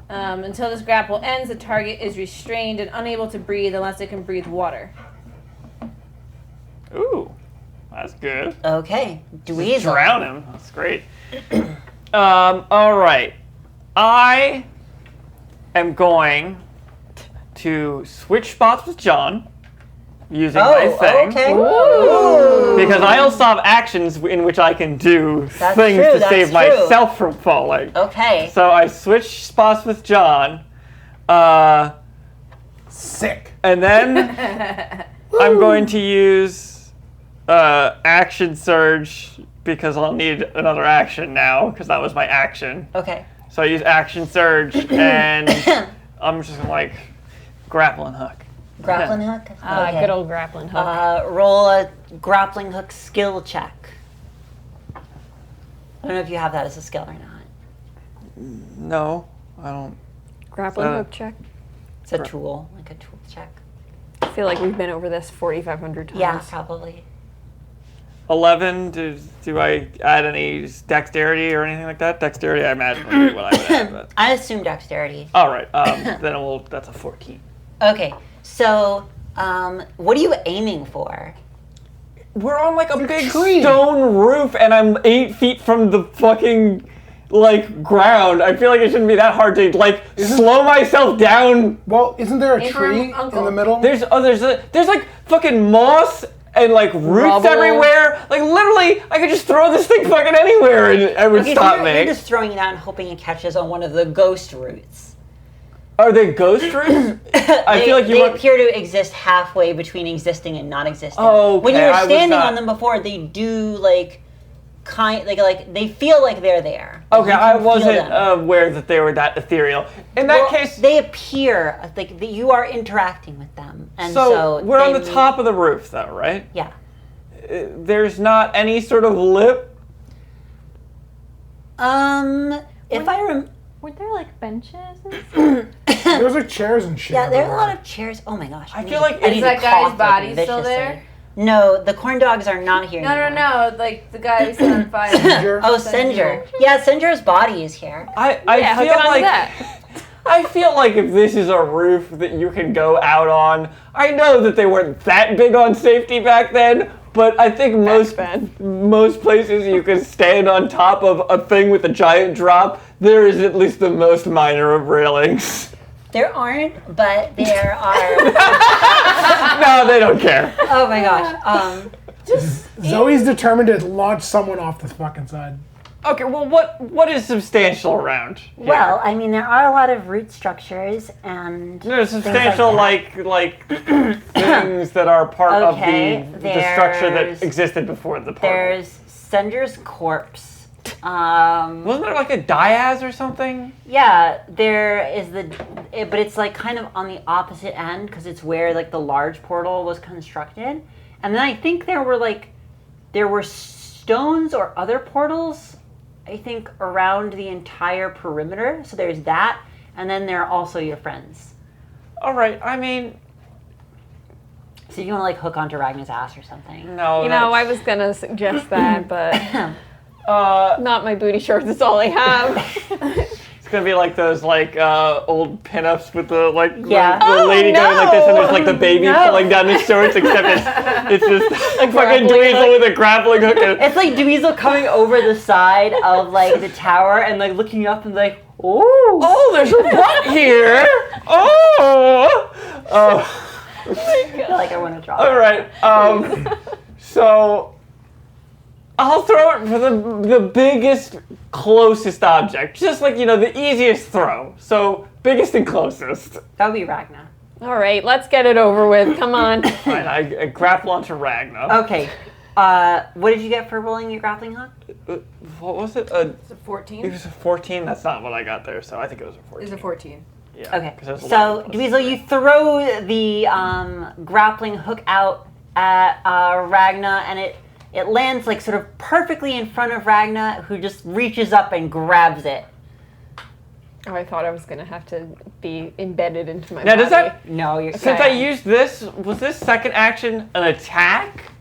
Until this grapple ends, the target is restrained and unable to breathe unless it can breathe water.
Ooh, that's good.
Okay. Dweezil.
Drown him. That's great. All right. I am going to switch spots with John using my thing.
okay. Ooh.
Because I also have actions in which I can do
That's
things
true,
to
that's
save
true.
myself from falling.
Okay.
So I switch spots with John.
Sick.
And then I'm going to use action surge because I'll need another action now because that was my action.
Okay.
So I use action surge and I'm just gonna like grapple and hook.
Grappling hook? Okay.
Good old grappling hook.
Roll a grappling hook skill check. I don't know if you have that as a skill or not.
No, I don't.
Grappling hook check.
It's a tool, like a tool check.
I feel like we've been over this 4,500 times.
Yeah, probably.
11. Do I add any dexterity or anything like that? Dexterity, I imagine would be what I would add. But.
I assume dexterity.
All right. Then that's a 14.
Okay, so what are you aiming for?
We're on like a big
tree.
stone roof, and I'm 8 feet from the fucking like ground. I feel like it shouldn't be that hard to like slow myself down.
Well, isn't there a
Aim for
tree
Uncle.
in the middle?
There's like fucking moss and like roots
Rubble.
everywhere. Like literally, I could just throw this thing fucking anywhere and it would
Okay,
stop
so
me.
you're just throwing it out and hoping it catches on one of the ghost roots.
Are they ghost roots? I feel like you
they
want.
appear to exist halfway between existing and not existing.
Oh,
When
okay,
you were
I was
standing
not-
on them before, they do like they feel like they're there. Like,
Okay,
you
I
can feel
wasn't
them.
aware that they were that ethereal. In that
Well,
case,
they appear like you are interacting with them, and
so we're on
they
the top of the roof, though, right?
Yeah.
There's not any sort of lip.
If I remember,
Were there like benches and stuff?
There's like chairs and shit.
yeah, there are a
everywhere.
lot of chairs. Oh my gosh!
I
need
feel
to-
like
I
Is
need
that
to
guy's
cough, like,
body still
viciously.
there?
No, the corn dogs are not here.
No,
anymore.
like the guy who set on fire.
Ginger.
Oh, Senjer. Yeah, Senjer's body is here.
I
Yeah, hook
feel
it onto
like
that.
I feel like if this is a roof that you can go out on, I know that they weren't that big on safety back then. but I think most places you can stand on top of a thing with a giant drop, there is at least the most minor of railings.
There aren't, but there are.
No, they don't care.
Oh my gosh.
Zoe's determined to launch someone off this fucking side.
Okay, well, what is substantial around here?
Well, I mean, there are a lot of root structures and.
No, substantial like things that are part
Okay,
of the structure that
there's-
existed before the portal.
There's Sender's corpse.
Wasn't there like a Diaz or something?
Yeah, there is but it's like kind of on the opposite end because it's where like the large portal was constructed. And then I think there were stones or other portals, I think, around the entire perimeter. So there's that, and then there are also your friends.
All right, I mean,
So if you want to like hook onto Ragnar's ass or something.
no.
You know, I was gonna suggest that, but
Uh,
not my booty shorts. That's all I have.
it's gonna be like those old pinups with the
Yeah.
the lady
no!
going like this, and there's like the baby
No.
pulling down his shorts, except it's just a fucking
grappling
Dweezil
hook.
with a grappling hook. And,
It's like Dweezil coming over the side of like the tower and like looking up and like, ooh.
oh, there's a butt here. Oh.
I feel like I want to draw.
All right. So I'll throw it for the biggest, closest object. Just like, the easiest throw. So biggest and closest.
That would be Ragnar.
All right, let's get it over with. Come on.
Fine, I grapple onto Ragnar.
Okay. What did you get for rolling your grappling hook?
What was it?
Is it
It
14?
was a 14. That's not what I got there, so I think it was a 14.
Is it 14?
Yeah.
Okay.
'cause there's
So,
11 plus
Dweezil, you throw the grappling hook out at Ragnar, and it lands like sort of perfectly in front of Ragnar, who just reaches up and grabs it.
Oh, I thought I was gonna have to be embedded into my
Now,
body.
does that?
No, you're.
Since I used this, was this second action an attack?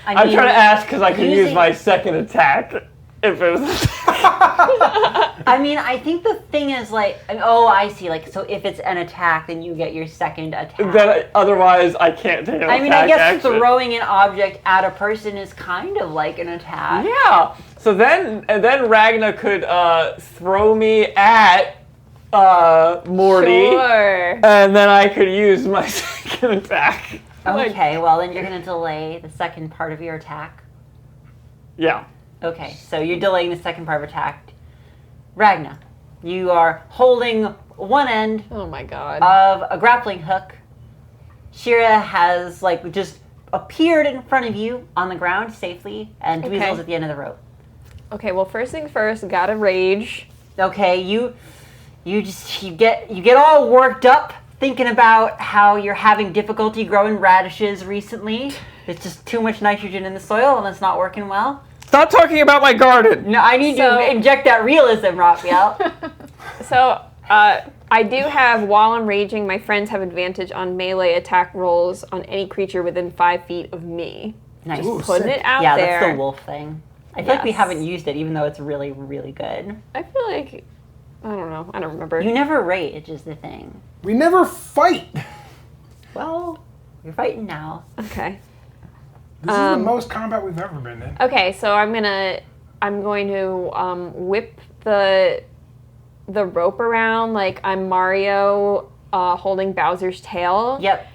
I'm trying to ask because I could use
using-
my second attack if it was.
I mean, I think the thing is like, oh, I see. Like, so if it's an attack, then you get your second attack.
Then otherwise, I can't take an
I
attack
mean, I guess
action.
throwing an object at a person is kind of like an attack.
Yeah. So then Ragnar could throw me at Morty,
Sure.
and then I could use my second attack.
Okay, well then you're gonna delay the second part of your attack.
Yeah.
Okay, so you're delaying the second part of attack. Ragnar, you are holding one end
Oh my god.
of a grappling hook. Shira has like just appeared in front of you on the ground safely, and
Okay.
Dweezil's at the end of the rope.
Okay, well, first things first, gotta rage.
Okay, you get all worked up thinking about how you're having difficulty growing radishes recently. There's just too much nitrogen in the soil and it's not working well.
Stop talking about my garden.
No, I need
So-
to inject that realism, Raphael.
So, I do have, while I'm raging, my friends have advantage on melee attack rolls on any creature within 5 feet of me.
Nice.
Ooh,
Putting
sick.
it out
Yeah,
there.
that's the wolf thing. I feel like we
Yes.
haven't used it, even though it's really, really good.
I feel like, I don't know, I don't remember.
You never rage is the thing.
We never fight.
Well, you're fighting now.
Okay.
This is the most combat we've ever been in.
Okay, so I'm going to whip the rope around like I'm Mario holding Bowser's tail.
Yep.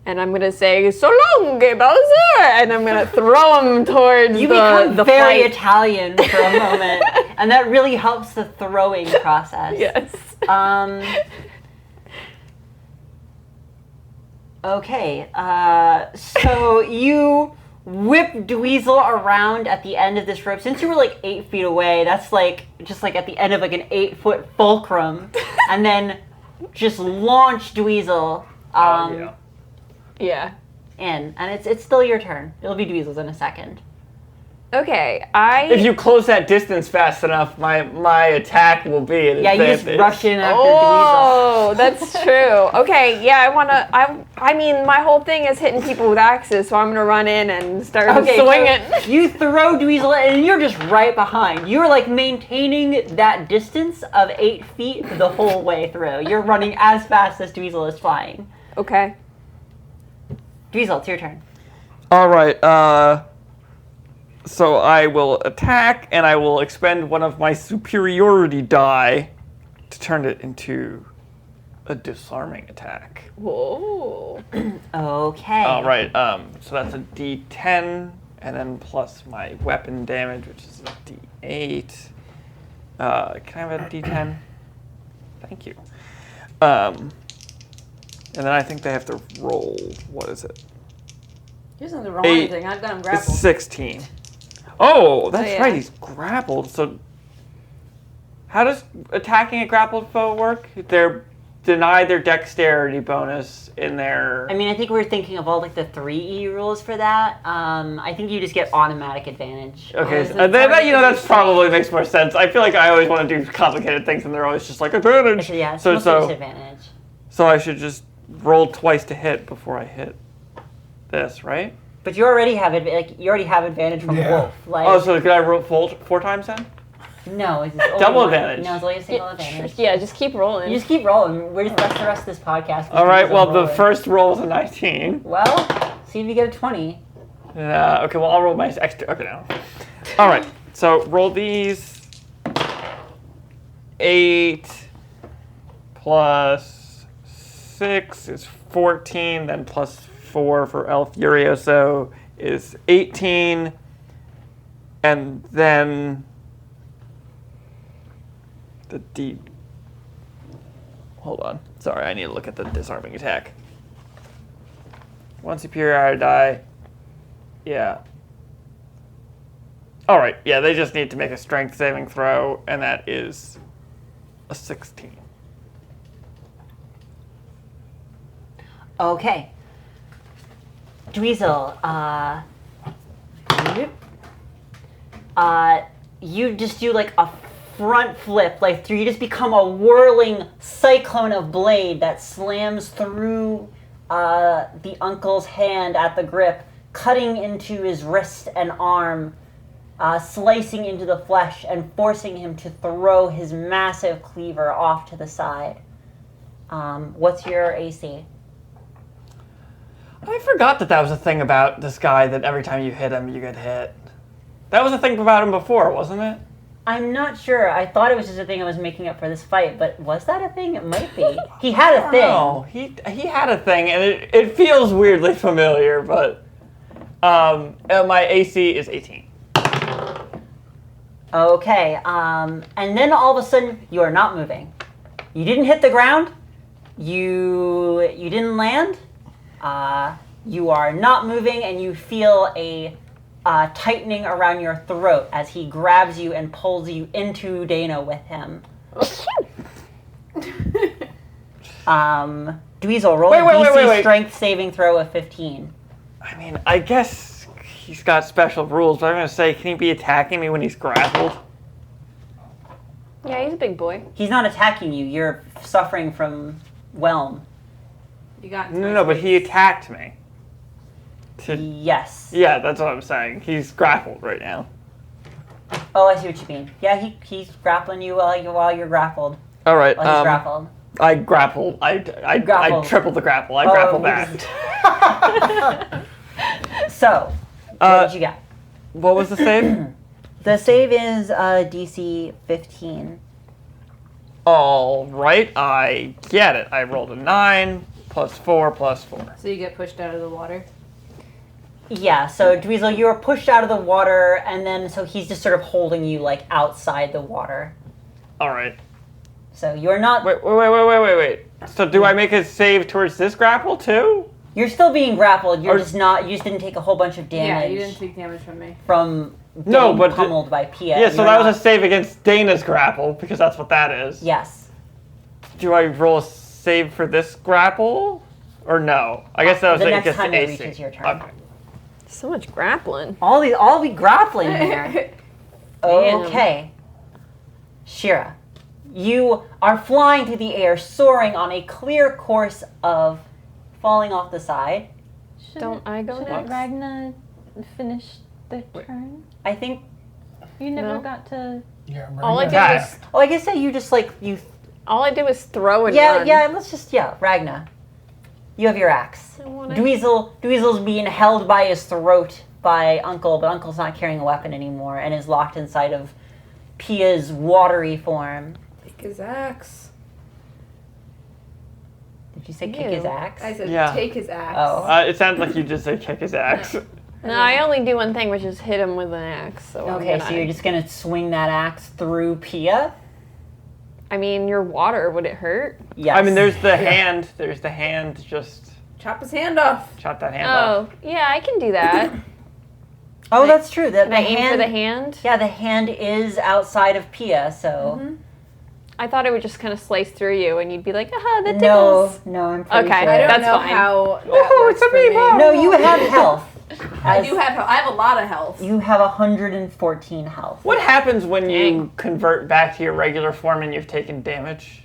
And I'm gonna say, "So long, Bowser!" And I'm gonna throw him towards
You
the
become very
fight.
Italian for a moment, and that really helps the throwing process.
Yes.
Okay, so you whip Dweezil around at the end of this rope. Since you were like 8 feet away, that's like just like at the end of like an 8-foot fulcrum, and then just launch Dweezil
Yeah.
Yeah.
in, and it's still your turn. It'll be Dweezil's in a second.
Okay,
If you close that distance fast enough, my attack will be an
Yeah, you
advantage.
just rush in after
Oh, that's true. Okay, yeah, I mean, my whole thing is hitting people with axes, so I'm gonna run in and start
Dweezil. Okay,
swinging.
so you throw Dweezil and you're just right behind. You're like maintaining that distance of 8 feet the whole way through. You're running as fast as Dweezil is flying.
Okay.
Dweezil, it's your turn.
All right. So I will attack, and I will expend one of my superiority die to turn it into a disarming attack.
Whoa.
Okay.
All right. So that's a D10, and then plus my weapon damage, which is a D8. Can I have a D10? Thank you. And then I think they have to roll. What is it?
He doesn't have to roll
8.
anything. I've got him
It's
grappled.
16. Oh, that's
yeah.
right. He's grappled. So, how does attacking a grappled foe work? They're denied their dexterity bonus in their.
I mean, I think we're thinking of all like the 3E rules for that. I think you just get automatic advantage.
Okay,
is
so,
it
that
target
that's probably makes more sense. I feel like I always want to do complicated things, and they're always just like advantage.
Actually, yeah, it's
so
mostly disadvantage.
so I should just roll twice to hit before I hit this, right?
But you already have advantage from
Yeah.
Wolf. Like,
Oh, so could I roll four times then?
no, it's only
Double
one.
advantage.
No, it's only a single advantage.
Yeah, just keep rolling.
You just keep rolling. That's the rest of this podcast.
All right. Well, the
Rolling.
first roll is a 19.
Well, see if you get a 20.
Okay, well, I'll roll my extra. Okay, now. All right, so roll these. 8 plus 6 is 14, then plus 4 for El Furioso is 18, and then the D. Hold on. Sorry, I need to look at the disarming attack. One superiority die. Yeah. All right. Yeah, they just need to make a strength saving throw, and that is a 16.
Okay. Dweezil, you just do like a front flip, like you just become a whirling cyclone of blade that slams through the uncle's hand at the grip, cutting into his wrist and arm, slicing into the flesh and forcing him to throw his massive cleaver off to the side. What's your AC?
I forgot that was a thing about this guy, that every time you hit him, you get hit. That was a thing about him before, wasn't it?
I'm not sure. I thought it was just a thing I was making up for this fight, but was that a thing? It might be. He had a thing.
No, he had a thing, and it feels weirdly familiar, but my AC is 18.
Okay, and then all of a sudden, you are not moving. You didn't hit the ground. You didn't land. You are not moving, and you feel a tightening around your throat as he grabs you and pulls you into Dana with him. Dweezil, roll a DC strength saving throw of 15.
I mean, I guess he's got special rules, but I'm going to say, can he be attacking me when he's grappled?
Yeah, he's a big boy.
He's not attacking you. You're suffering from whelm.
You got
No, but he attacked me.
Yes.
Yeah, that's what I'm saying. He's grappled right now.
Oh, I see what you mean. Yeah, he's grappling you while you're grappled.
All right.
While he's grappled.
I grappled. I
Grappled.
tripled the grapple. I grappled back.
So, what did you get?
What was the save?
The save is DC 15.
All right, I get it. I rolled a 9 plus 4 plus 4.
So you get pushed out of the water.
Yeah, so Dweezil, you are pushed out of the water, and then so he's just sort of holding you like outside the water.
All right.
So you're not.
Wait. So do I make a save towards this grapple too?
You're still being grappled. You're just not. You just didn't take a whole bunch of damage.
Yeah, you didn't take damage from me.
From getting
No, but
pummeled by Pia.
Yeah, so
You're
that
not-
was a save against Dana's grapple because that's what that is.
Yes.
Do I roll a save for this grapple or no? I guess that was
The
like
next
against
time
the
it
AC.
reaches your turn.
Okay.
So much grappling.
All the grappling here. Okay. Shira, you are flying through the air, soaring on a clear course of falling off the side.
Don't I go
Shouldn't
next?
Ragna finish the turn?
I think.
You never
No.
got to.
Yeah,
All I
right.
did
Yeah.
was
Oh, I guess that you just like you.
all I did was throw and
Yeah,
run.
yeah. Let's just Ragna. You have your axe.
I wanna-
Dweezil's being held by his throat by Uncle, but Uncle's not carrying a weapon anymore and is locked inside of Pia's watery form.
Take his axe.
Did you say kick his
Ew.
axe?
I said
Yeah.
take his axe.
Oh.
It sounds like you just said kick his axe.
No, I only do one thing, which is hit him with an axe. So I'm
Okay,
gonna-
so you're just gonna swing that axe through Pia?
I mean, your water, would it hurt?
Yes.
I mean, there's the hand. There's the hand. Just
Chop his hand off.
chop that hand off.
Oh, yeah, I can do that.
Oh, that's true. The
Can I aim for
hand.
the hand?
Yeah, the hand is outside of Pia, so
I thought it would just kind of slice through you, and you'd be like, "Aha, that
no,
tickles."
no, I'm pretty
Okay.
sure.
I don't
That's
know
fine.
how that
Woohoo,
works
it's a
for me.
meatball.
No, you have health.
I
As-
do have health. I have a lot of health.
You have 114 health.
What happens when you
Dang.
convert back to your regular form and you've taken damage?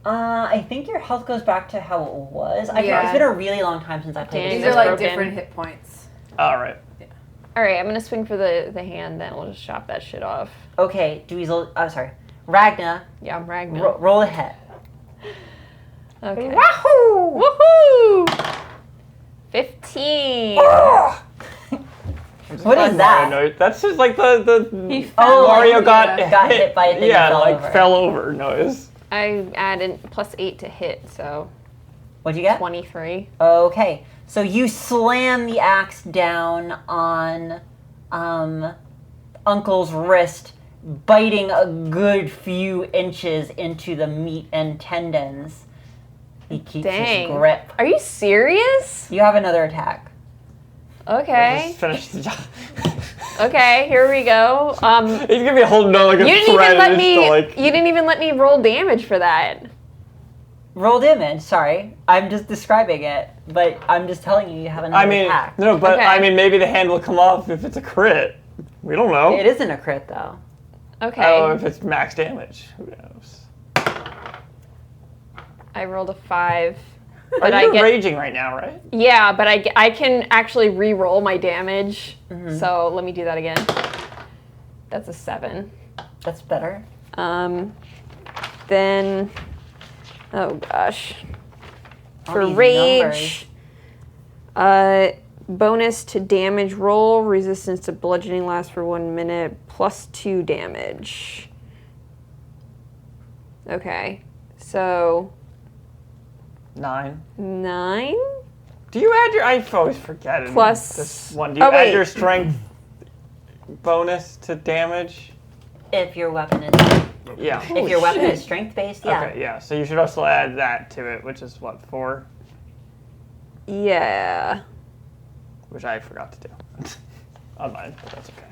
I think your health goes back to how it was.
Yeah.
It's been a really long time since I played
Dang,
These
this
are
that's
like
broken.
different hit points.
All right.
All right, I'm gonna swing for the hand. Then we'll just chop that shit off.
Okay, Dweezil. Oh, sorry. Ragna,
Yeah, I'm Ragnar.
roll ahead.
Okay.
Wahoo!
Woohoo! 15.
What is that?
Mario noise. That's just like the
He
Oh,
Mario
like,
got
got hit by a thing and
yeah,
fell
like
over.
fell over noise.
I added +8 to hit, so
What'd you get?
23.
Okay, so you slam the axe down on Uncle's wrist, biting a good few inches into the meat and tendons. He keeps
Dang.
his grip.
Are you serious?
You have another attack.
Okay.
Just finish the job.
Okay, here we go.
He's gonna be holding on like a
You didn't
thread
even let
and
me.
just like
You didn't even let me roll damage for that.
Roll damage, sorry. I'm just describing it, but I'm just telling you have another
I mean
attack.
no, but
Okay.
I mean maybe the hand will come off if it's a crit. We don't know.
It isn't a crit, though.
Okay.
Oh, if it's max damage. Who knows?
I rolled a 5.
Are
But I
you
get
raging right now, right?
yeah, but I can actually re-roll my damage.
Mm-hmm.
So let me do that again. That's a 7.
That's better.
Then oh gosh.
All
For
these
rage, bonus to damage roll, resistance to bludgeoning lasts for 1 minute, +2 damage. Okay, so
9.
9
Do you add your? I always forget it.
Plus-
This one. Do you
oh,
add
wait.
your strength bonus to damage?
If your weapon is
Yeah.
if your weapon is strength based, yeah.
Okay, yeah. So you should also add that to it, which is what, 4?
Yeah.
Which I forgot to do on mine, but that's okay.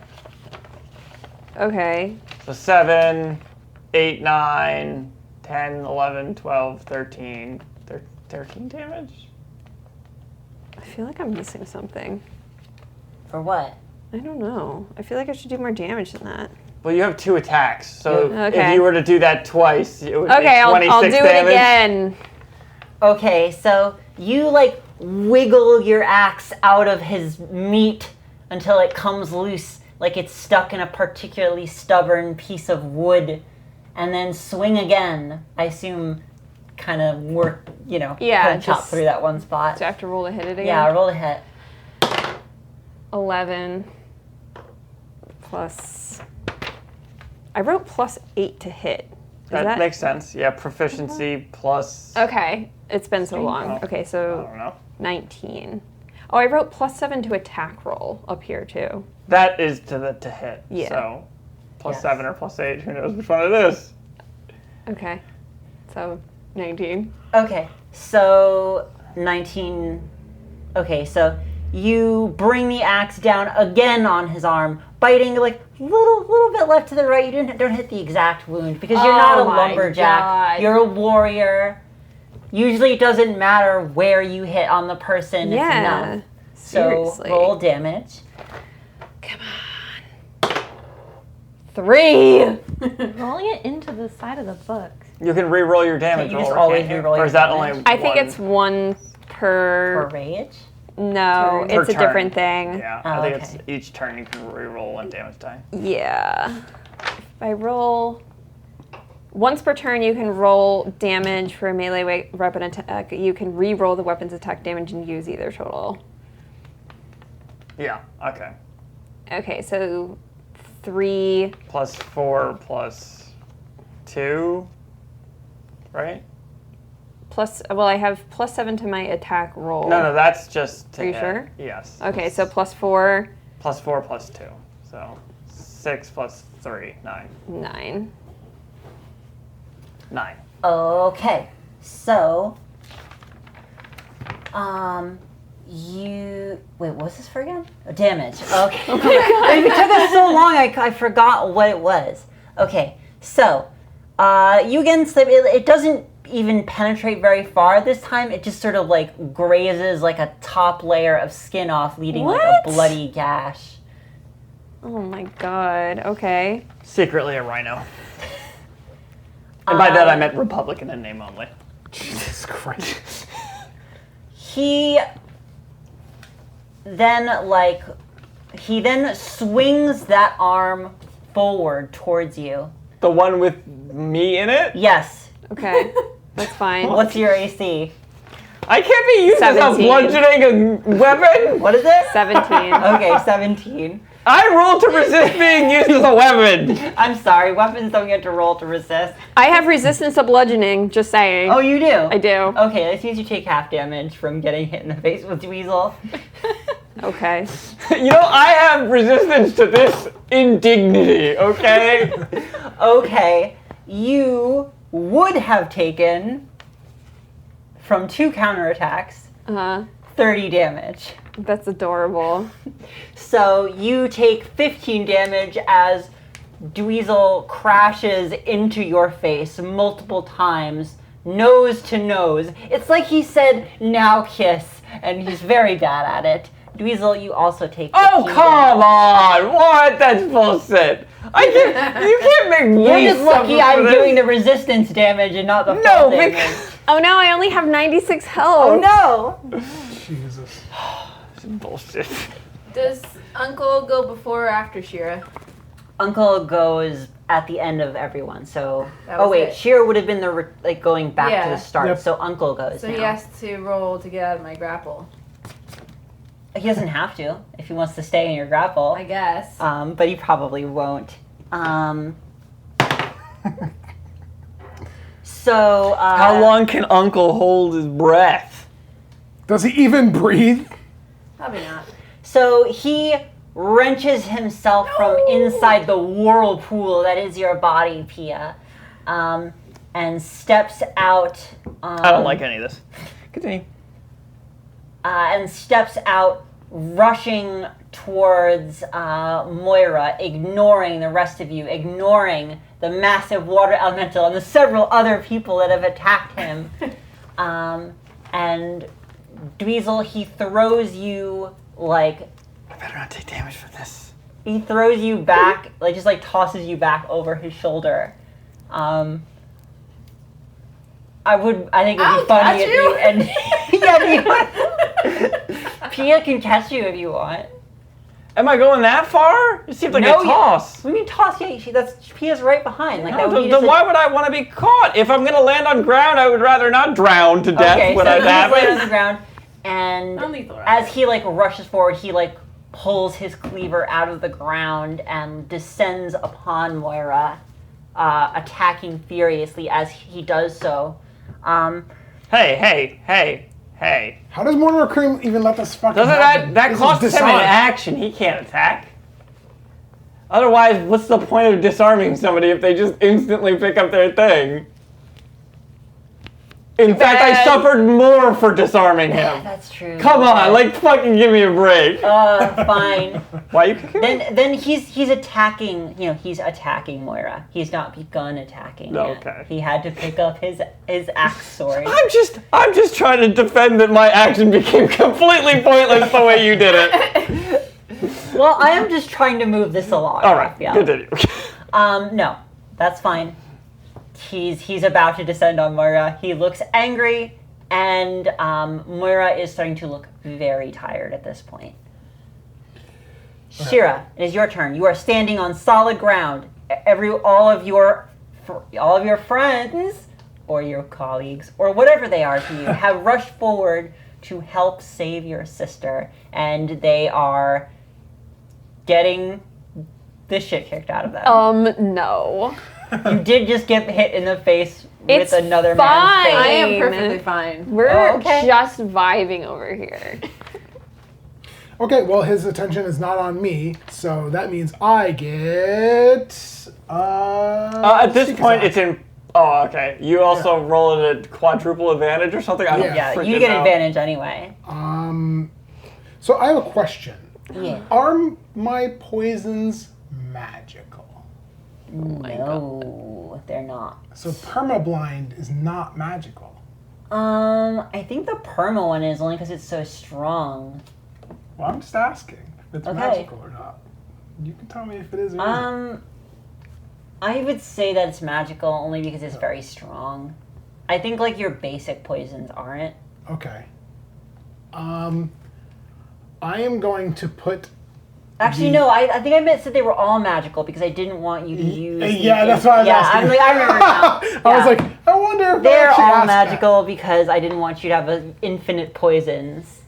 Okay.
So 7, 8, 9, 10, 11, 12, 13. 13 damage?
I feel like I'm missing something.
For what?
I don't know. I feel like I should do more damage than that.
Well, you have 2 attacks, so
Okay.
if you were to do that twice, it would be
Okay,
26
I'll do
damage.
it again.
Okay, so you like wiggle your axe out of his meat until it comes loose, like it's stuck in a particularly stubborn piece of wood, and then swing again. I assume kind of work,
Yeah,
kind of chop
just-
through that one spot.
Do I have to roll to hit it again?
Yeah, roll a hit.
11 plus. I wrote +8 to hit. Is
That makes sense. Yeah, proficiency plus.
Okay, it's been so long.
Oh.
Okay,
I
so
don't know.
19. Oh, I wrote +7 to attack roll up here too.
That is to hit.
Yeah.
So plus
Yes.
7 or plus 8, who knows which one it is.
Okay, so 19.
Okay, so 19. Okay, so you bring the axe down again on his arm, biting like little bit left to the right. You don't hit the exact wound because you're not a
Oh my
lumberjack.
God.
You're a warrior. Usually, it doesn't matter where you hit on the person. It's
Yeah.
enough. So
Seriously.
roll damage.
3.
Rolling it into the side of the book.
You can re-roll your damage
Can't you
roll.
just
or
always
can't you?
re-roll
Or
your
is that
damage?
only
I think
one?
it's 1
For
per.
rage?
No,
Per
it's a
turn.
different thing.
Yeah,
Oh,
I think
okay.
it's each turn you can re-roll 1 damage die.
Yeah. If I roll Once per turn, you can roll damage for a melee weapon attack. You can re-roll the weapon's attack damage and use either total.
Yeah, okay.
Okay, so 3.
Plus 4 plus 2, right?
I have +7 to my attack roll.
No, that's just to
Are you
hit.
sure?
Yes.
Okay, so +4,
Plus 4 plus 2. So 6 plus 3, 9.
9.
9.
Okay, so, wait, what was this for again? Oh, damage. Okay. Oh my God. It took us so long, I forgot what it was. Okay, so, you again slip. It doesn't even penetrate very far this time. It just sort of like grazes like a top layer of skin off, leaving like a bloody gash.
Oh my God, okay.
Secretly a rhino. And by that I meant Republican in name only.
Jesus Christ.
He then swings that arm forward towards you.
The one with me in it?
Yes.
Okay, that's fine.
What's your AC?
I can't be used as a
17.
bludgeoning weapon?
What is it?
17.
Okay, 17.
I rolled to resist being used as a weapon.
I'm sorry, weapons don't get to roll to resist.
I have resistance to bludgeoning, just saying.
Oh, you do?
I do.
Okay, this means you take half damage from getting hit in the face with Dweezil.
Okay.
You know, I have resistance to this indignity, okay?
Okay, you would have taken, from 2 counterattacks, 30 damage.
That's adorable.
So you take 15 damage as Dweezil crashes into your face multiple times, nose to nose. It's like he said, "Now kiss," and he's very bad at it. Dweezil, you also take 15
Oh, come on! What? That's bullshit. You can't make me
You're just lucky
suffer
I'm
for
doing
this.
the resistance damage and not the
No,
full damage.
because...
Oh no, I only have 96 health.
Oh no!
Jesus.
Bullshit.
Does Uncle go before or after Shira?
Uncle goes at the end of everyone, so...
That
Oh
was
wait,
it.
Shira would have been going back to
Yeah.
the start,
Yep.
so Uncle goes
So
now.
he has to roll to get out of my grapple,
He doesn't have to, if he wants to stay in your grapple.
I guess.
But he probably won't. So,
How long can Uncle hold his breath?
Does he even breathe?
Probably not.
So he wrenches himself from inside the whirlpool that is your body, Pia, and steps out.
I don't like any of this. Continue.
And steps out, rushing towards Moira, ignoring the rest of you, ignoring the massive water elemental and the several other people that have attacked him. And Dweezil, he throws you like...
I better not take damage for this.
He throws you back, just tosses you back over his shoulder. I think it'd
I'll
be funny
catch
if
you.
Pia can catch you if you want.
Am I going that far? It seems like
No,
a toss.
What do you mean toss? Yeah, that's Pia's right behind. Like
No,
that would be
then
just
why would I want to be caught? If I'm going to land on ground, I would rather not drown to death
okay,
when
so
I
he's laying on the
happen.
ground, and
Non-lethal, right?
as he rushes forward, he pulls his cleaver out of the ground and descends upon Moira, attacking furiously as he does so.
Hey.
How does Mortimer Cream even let this fucking
Doesn't
happen?
that
This is
costs him an
dishonest.
action? He can't attack. Otherwise, what's the point of disarming somebody if they just instantly pick up their thing? In fact, I
bad.
suffered more for disarming him.
That's true.
Come on, fucking give me a break.
Fine.
Why are you kicking me?
Then he's attacking. He's attacking Moira. He's not begun attacking. yet.
Okay.
He had to pick up his axe sword.
I'm just trying to defend that my action became completely pointless the way you did it.
Well, I am just trying to move this along.
All right,
Raphael.
continue.
No, that's fine. He's about to descend on Moira. He looks angry, and Moira is starting to look very tired at this point. Shira, it is your turn. You are standing on solid ground. All of your all of your friends or your colleagues or whatever they are to you have rushed forward to help save your sister, and they are getting the shit kicked out of them.
No.
You did just get hit in the face
It's
with another
fine.
man's face.
I am perfectly fine.
We're
Oh, okay.
just vibing over here.
Okay, well, his attention is not on me, so that means I get.
At this
sneak
point,
attack.
it's in. Oh, okay. You also roll at a quadruple advantage or something? I don't
Yeah, you
freaking
get
know.
advantage anyway.
So I have a question.
Yeah.
Are my poisons magical?
No, they're not.
So permablind is not magical.
I think the perma one is only because it's so strong.
Well, I'm just asking if it's
Okay.
magical or not. You can tell me if it is or isn't.
I would say that it's magical only because it's very strong. I think like your basic poisons aren't.
Okay. I am going to put.
Actually, no. I think I meant said they were all magical because I didn't want you to use.
Yeah, that's what I was
yeah,
asking.
I'm like I remember now.
I was
Yeah.
like, I wonder if
They're
I actually
all
asked that.
magical because I didn't want you to have infinite poisons.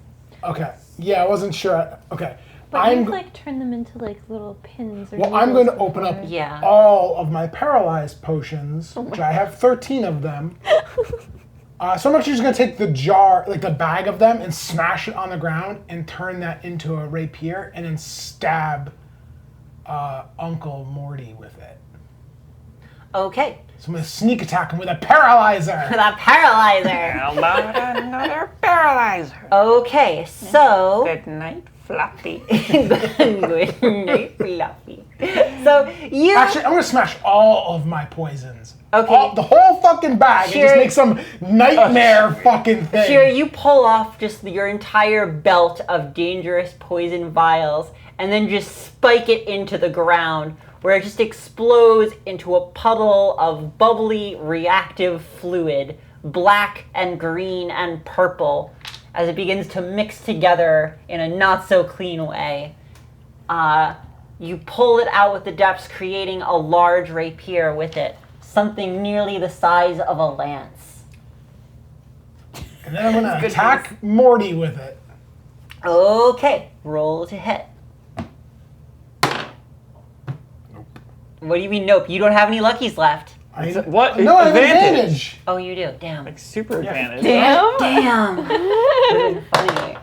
Okay. Yeah, I wasn't sure. Okay.
But you
I'm
like turn them into like little pins or
well. I'm going to
needles
open up
before.
Yeah.
all of my paralyzed potions, which I have 13 of them. So I'm actually just going to take the jar, like the bag of them, and smash it on the ground and turn that into a rapier, and then stab Uncle Morty with it.
Okay.
So I'm going to sneak attack him with a paralyzer.
The paralyzer.
How about another paralyzer?
Okay, so.
Good night, Floppy.
Good night, Fluffy. So you.
Actually, I'm going to smash all of my poisons.
Okay.
The whole fucking bag and
Sure.
just make some nightmare fucking thing.
Here, you pull off just your entire belt of dangerous poison vials and then just spike it into the ground where it just explodes into a puddle of bubbly reactive fluid, black and green and purple, as it begins to mix together in a not so clean way. You pull it out with the depths, creating a large rapier with it, something nearly the size of a lance.
And then I'm going to attack Morty with it.
Okay, roll to hit. What do you mean, nope? You don't have any luckies left.
What?
No, I have
Advantage.
advantage.
Oh, you do. Damn.
Like super advantage.
Damn.
Damn. Would've been funny.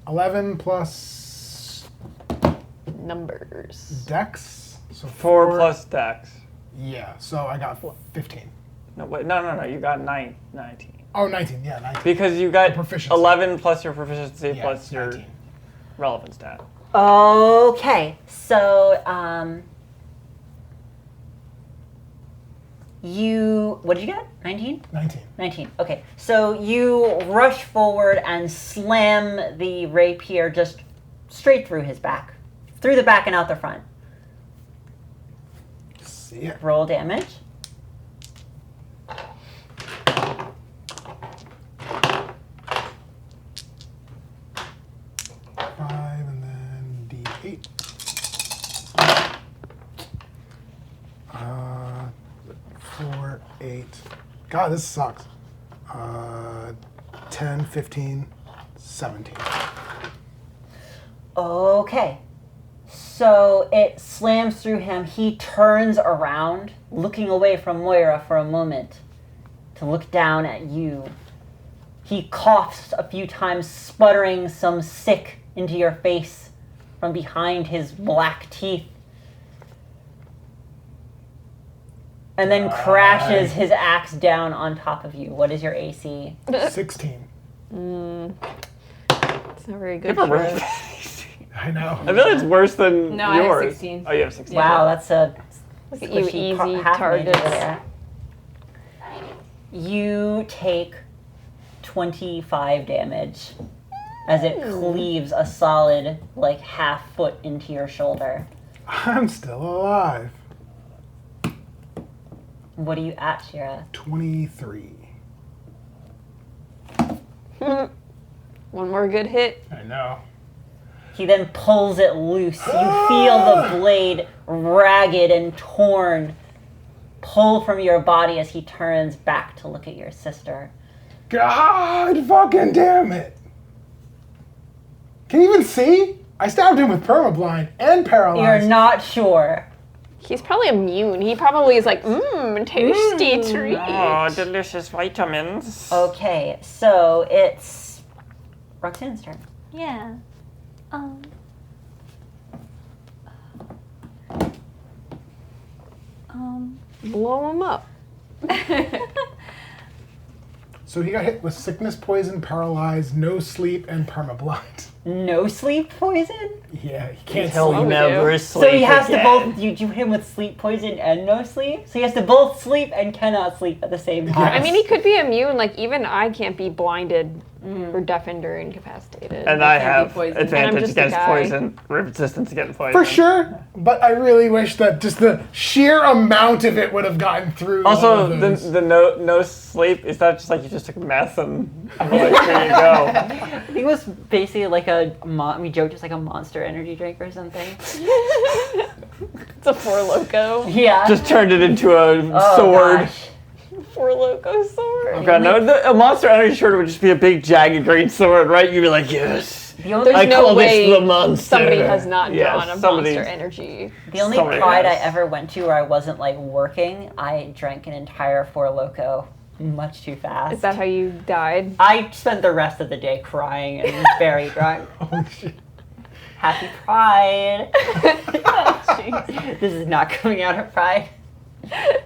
11 plus
Numbers.
dex. So
4 plus dex.
Yeah, so I got 15.
No, wait, no. You got 19.
Oh, 19. Yeah, 19.
Because you got
Proficiency.
11 plus your proficiency
Yeah,
plus your
19.
relevant stat.
Okay, so what did you get? 19?
19.
19. Okay, so you rush forward and slam the rapier just straight through his back, through the back and out the front.
See it.
Roll damage.
Five and then D8. 4, 8. God, this sucks. 10, 15, 17.
Okay. So it slams through him. He turns around, looking away from Moira for a moment to look down at you. He coughs a few times, sputtering some sick into your face from behind his black teeth. And then crashes his axe down on top of you. What is your AC?
16.
It's not very good.
You have a
for
really-
us.
I know.
I feel like it's worse than
No, I have
yours.
16.
Oh, you have 16.
Wow, that's a
Look at you,
squishy
easy
half mage
targets.
over there. You take 25 damage as it cleaves a solid, like, half foot into your shoulder.
I'm still alive.
What are you at, Shira?
23.
One more good hit.
I know.
He then pulls it loose. You feel the blade ragged and torn pull from your body as he turns back to look at your sister.
God fucking damn it. Can you even see? I stabbed him with permablind and paralyzed.
You're not sure.
He's probably immune. He probably is like, tasty treat.
Oh, delicious vitamins.
Okay, so it's Roxanne's turn.
Yeah.
Blow him up.
So he got hit with sickness, poison, paralyzed, no sleep, and permablind.
No sleep poison?
Yeah, he can't
He'll
sleep.
never sleep
So he has to
again.
both, you do him with sleep poison and no sleep? So he has to both sleep and cannot sleep at the same time.
I mean, he could be immune. Like, even I can't be blinded or deafened or incapacitated.
And I
can't be
have
poisoned.
And I'm
advantage
just a
against
guy.
poison, resistance against poison.
For sure, but I really wish that just the sheer amount of it would have gotten through. all
Also,
of those.
the no sleep, is that just like you just took meth and like, there you go?
I think it was basically like we joked it's like a Monster energy drink or something.
It's a Four Loco.
Yeah.
Just turned it into a
Oh,
sword.
gosh.
Four Loco sword.
Oh god, no, a Monster Energy sword would just be a big jagged green sword, right? You'd be like, yes.
The only,
I
no
call
way
this the monster.
Somebody has not
Yes,
drawn a
somebody-
Monster Energy.
the only
somebody
Pride I
has.
ever went to where I wasn't like working, I drank an entire Four Loco much too fast.
Is that how you died?
I spent the rest of the day crying and was very drunk.
Holy shit.
Happy Pride. This is not coming out of Pride.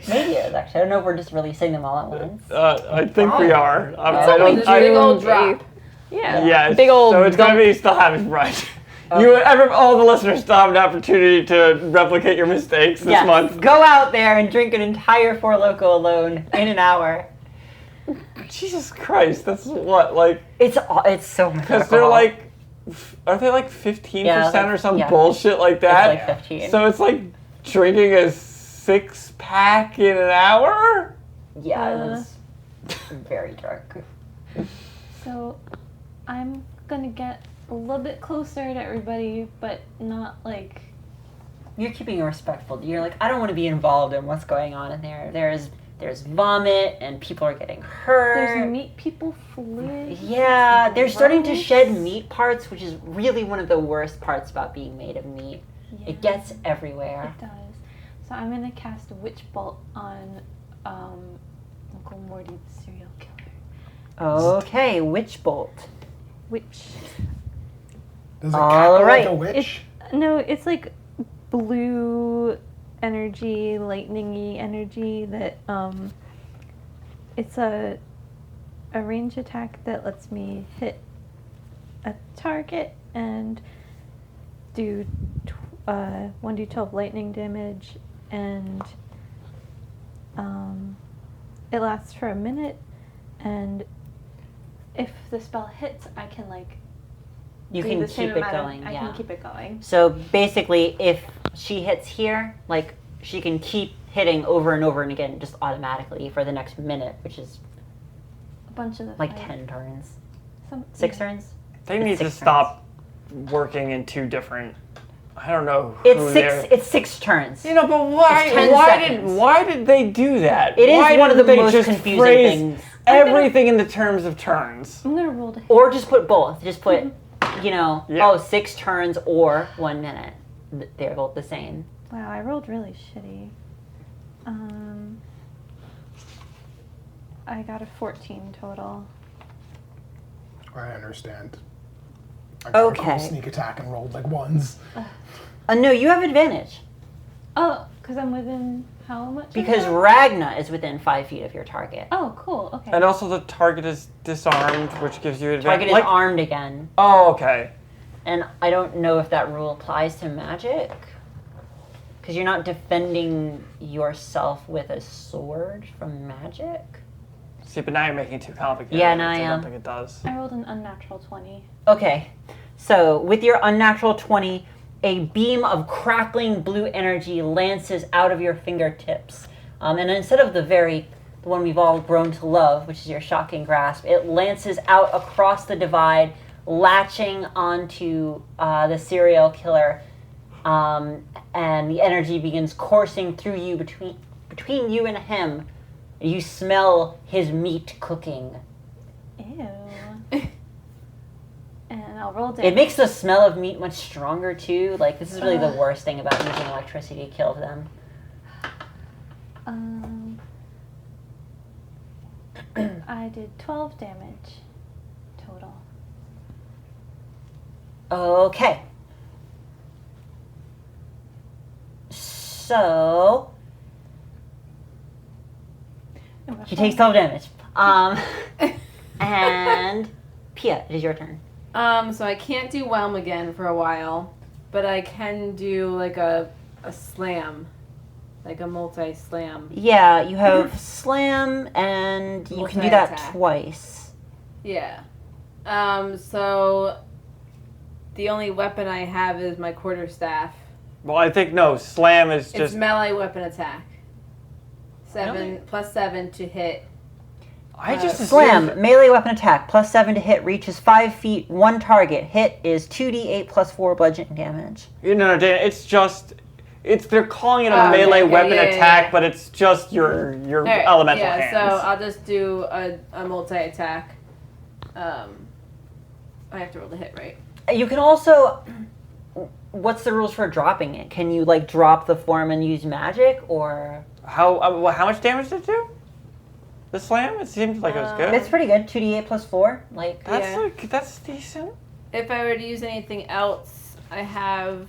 Maybe it is actually. I don't know if we're just releasing them all at once.
I think we are.
It's
I
only
don't.
just big old
June
drop.
8th. Yeah.
Yeah,
Big old.
So it's gonna be still having right. All the listeners still have an opportunity to replicate your mistakes this
Yes.
month.
Go out there and drink an entire Four Loco alone in an hour.
Jesus Christ, that's what like
It's so much
because they're
alcohol.
like, are they like 15%
Yeah, like-
or some
yeah.
bullshit like that?
It's like 15.
So it's like drinking a 6-pack in an hour.
Yeah, I was very drunk.
So I'm gonna get a little bit closer to everybody, but not like.
You're keeping it respectful. You're like, I don't want to be involved in what's going on in there. There's vomit and people are getting hurt.
There's meat people fluid.
Yeah, they're starting to
Gross.
shed meat parts, which is really one of the worst parts about being made of meat.
Yeah,
It gets everywhere.
It does. So I'm gonna cast a witch bolt on Uncle Morty, the serial killer.
Okay, witch bolt.
Which
Does it
All
cackle
right.
like a witch?
no, it's like blue energy, lightningy energy that it's a range attack that lets me hit a target and do 1d12 lightning damage, and it lasts for a minute, and if the spell hits, I can like
You
do
can
the same
keep it
amount of-
going,
I
yeah.
can keep it going.
So basically, if she hits here, like, she can keep hitting over and over and again just automatically for the next minute, which is
A bunch of the
like
fight.
10 turns. 6
Six
turns?
They
It's
need to
6
stop working in two different. I don't know.
It's
who
6.
they're-
It's 6 turns.
You know, but why?
It's 10
Why
seconds.
did they do that?
It is
Why
one of
didn't
the
they
most
just
confusing
phrase
things.
everything in the terms of turns?
I'm gonna roll to hit.
Or just put both. Just put, you know,
Yeah.
6 turns or 1 minute. They're both the same.
Wow, I rolled really shitty. I got a 14 total.
I understand. I got a cool
Okay.
sneak attack and rolled like ones.
No, you have advantage.
Oh, because I'm within how much? of
Because
that?
Ragna is within 5 feet of your target.
Oh, cool. Okay.
And also, the target is disarmed, which gives you
Target
advantage.
is armed again.
Oh, okay.
And I don't know if that rule applies to magic. Because you're not defending yourself with a sword from magic.
See, but now you're making it too complicated.
Yeah, now
I
I am.
don't think it does.
I rolled an unnatural 20.
Okay, so with your unnatural 20, a beam of crackling blue energy lances out of your fingertips. And instead of the one we've all grown to love, which is your shocking grasp, it lances out across the divide, latching onto the serial killer. And the energy begins coursing through you between between you and him, you smell his meat cooking.
Ew. And I'll roll damage.
It makes the smell of meat much stronger too. Like, this is really the worst thing about using electricity to kill them.
I did 12 damage total.
Okay. So he takes 12 damage. And Pia, it is your turn.
So I can't do whelm again for a while, but I can do like a slam, like a multi-slam.
Yeah, you have slam, and you can do that
Multi-attack.
twice.
Yeah. So the only weapon I have is my quarterstaff.
Well, I think no. Slam is
It's
just.
melee weapon attack.
Really?
+7 to hit.
I just
Slam,
assumed-
melee weapon attack, +7 to hit, reaches 5 feet, 1 target. Hit is 2d8 +4 bludgeoning damage.
No, Dan. It's just. They're calling it a
Oh, okay,
melee
okay,
weapon
yeah,
attack,
yeah.
but it's just your
All right,
elemental
yeah,
hands.
so I'll just do a multi-attack. I have to roll the hit, right?
You can also. What's the rules for dropping it? Can you, like, drop the form and use magic, or.
How much damage did it do? The slam? It seemed like it was good.
It's pretty good. 2d8 +4. Like,
Yeah.
That's decent.
If I were to use anything else, I have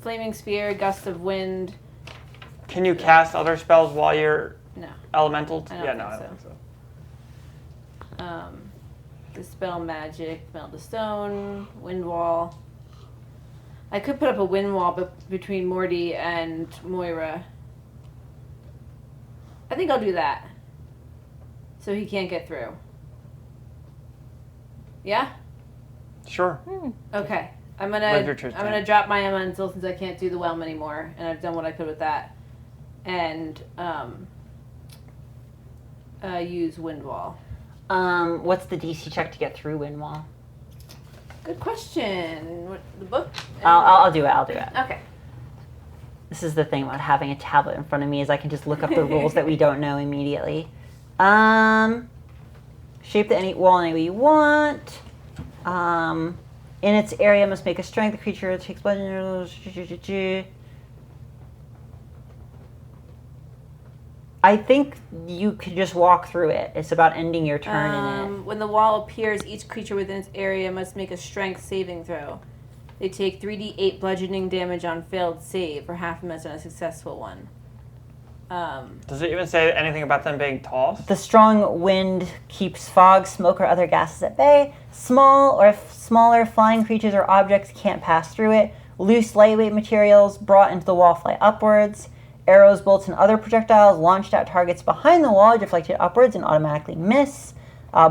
Flaming Sphere, Gust of Wind.
Can you cast other spells while you're
No.
elemental?
I don't
Yeah,
think
no, I
so.
don't think so.
Dispel Magic, Melt the Stone, Wind Wall. I could put up a wind wall between Morty and Moira. I think I'll do that. So he can't get through. Yeah?
Sure.
Okay. I'm
Live your truth,
gonna
Dan.
drop my elemental since I can't do the whelm anymore, and I've done what I could with that. And use Wind Wall.
what's the DC check to get through Windwall?
Good question. What, the book?
I'll do it. I'll do it.
Okay.
This is the thing about having a tablet in front of me is I can just look up the rules that we don't know immediately. Shape the wall any way you want. In its area must make a strength. The creature takes bludgeoning. I think you could just walk through it. It's about ending your turn in it.
When the wall appears, each creature within its area must make a strength saving throw. They take 3d8 bludgeoning damage on failed save, or half as on a successful one.
Does it even say anything about them being tossed?
The strong wind keeps fog, smoke, or other gases at bay. Small or smaller flying creatures or objects can't pass through it. Loose, lightweight materials brought into the wall fly upwards. Arrows, bolts, and other projectiles launched at targets behind the wall deflected upwards and automatically miss.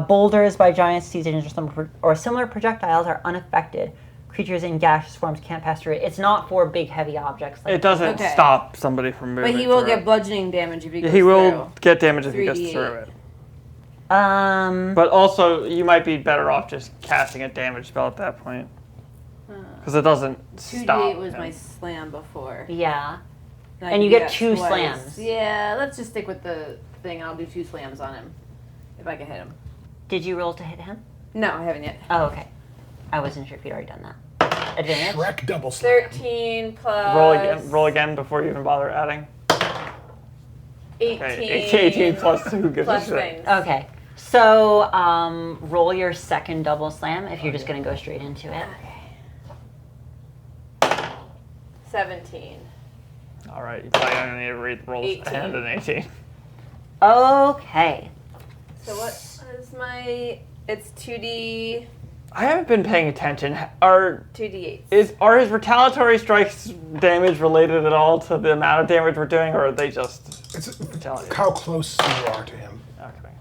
Boulders by giants, sea agents, or similar projectiles are unaffected. Creatures in gaseous forms can't pass through it. It's not for big, heavy objects. Like
It doesn't
Okay.
stop somebody from moving.
But he will
through
get
it.
bludgeoning damage if he goes
He will
through.
get damage if he goes
3d8.
through it.
Um,
But also, you might be better off just casting a damage spell at that point. Because it doesn't
2d8
stop.
was
him.
my slam before.
yeah.
I
And
can
you
do
get
that
2
twice.
slams.
Yeah, let's just stick with the thing. I'll do 2 slams on him. If I can hit him.
Did you roll to hit him?
No, I haven't yet.
Oh, okay. I wasn't sure if you'd already done that. Advantage?
Shrek double slam.
13 plus...
Roll again before you even bother adding.
18.
Okay, 18 plus 2 gives
plus
you 6.
things.
Okay. So, roll your second double slam if you're just going to go straight into it.
17.
All right, you probably don't need to read the rolls
18.
and an 18.
Okay.
So what is my... It's 2d...
I haven't been paying attention. Are
2d8.
Are his retaliatory strikes damage related at all to the amount of damage we're doing, or are they just
It's
retaliatory?
how close you are to him.
Okay.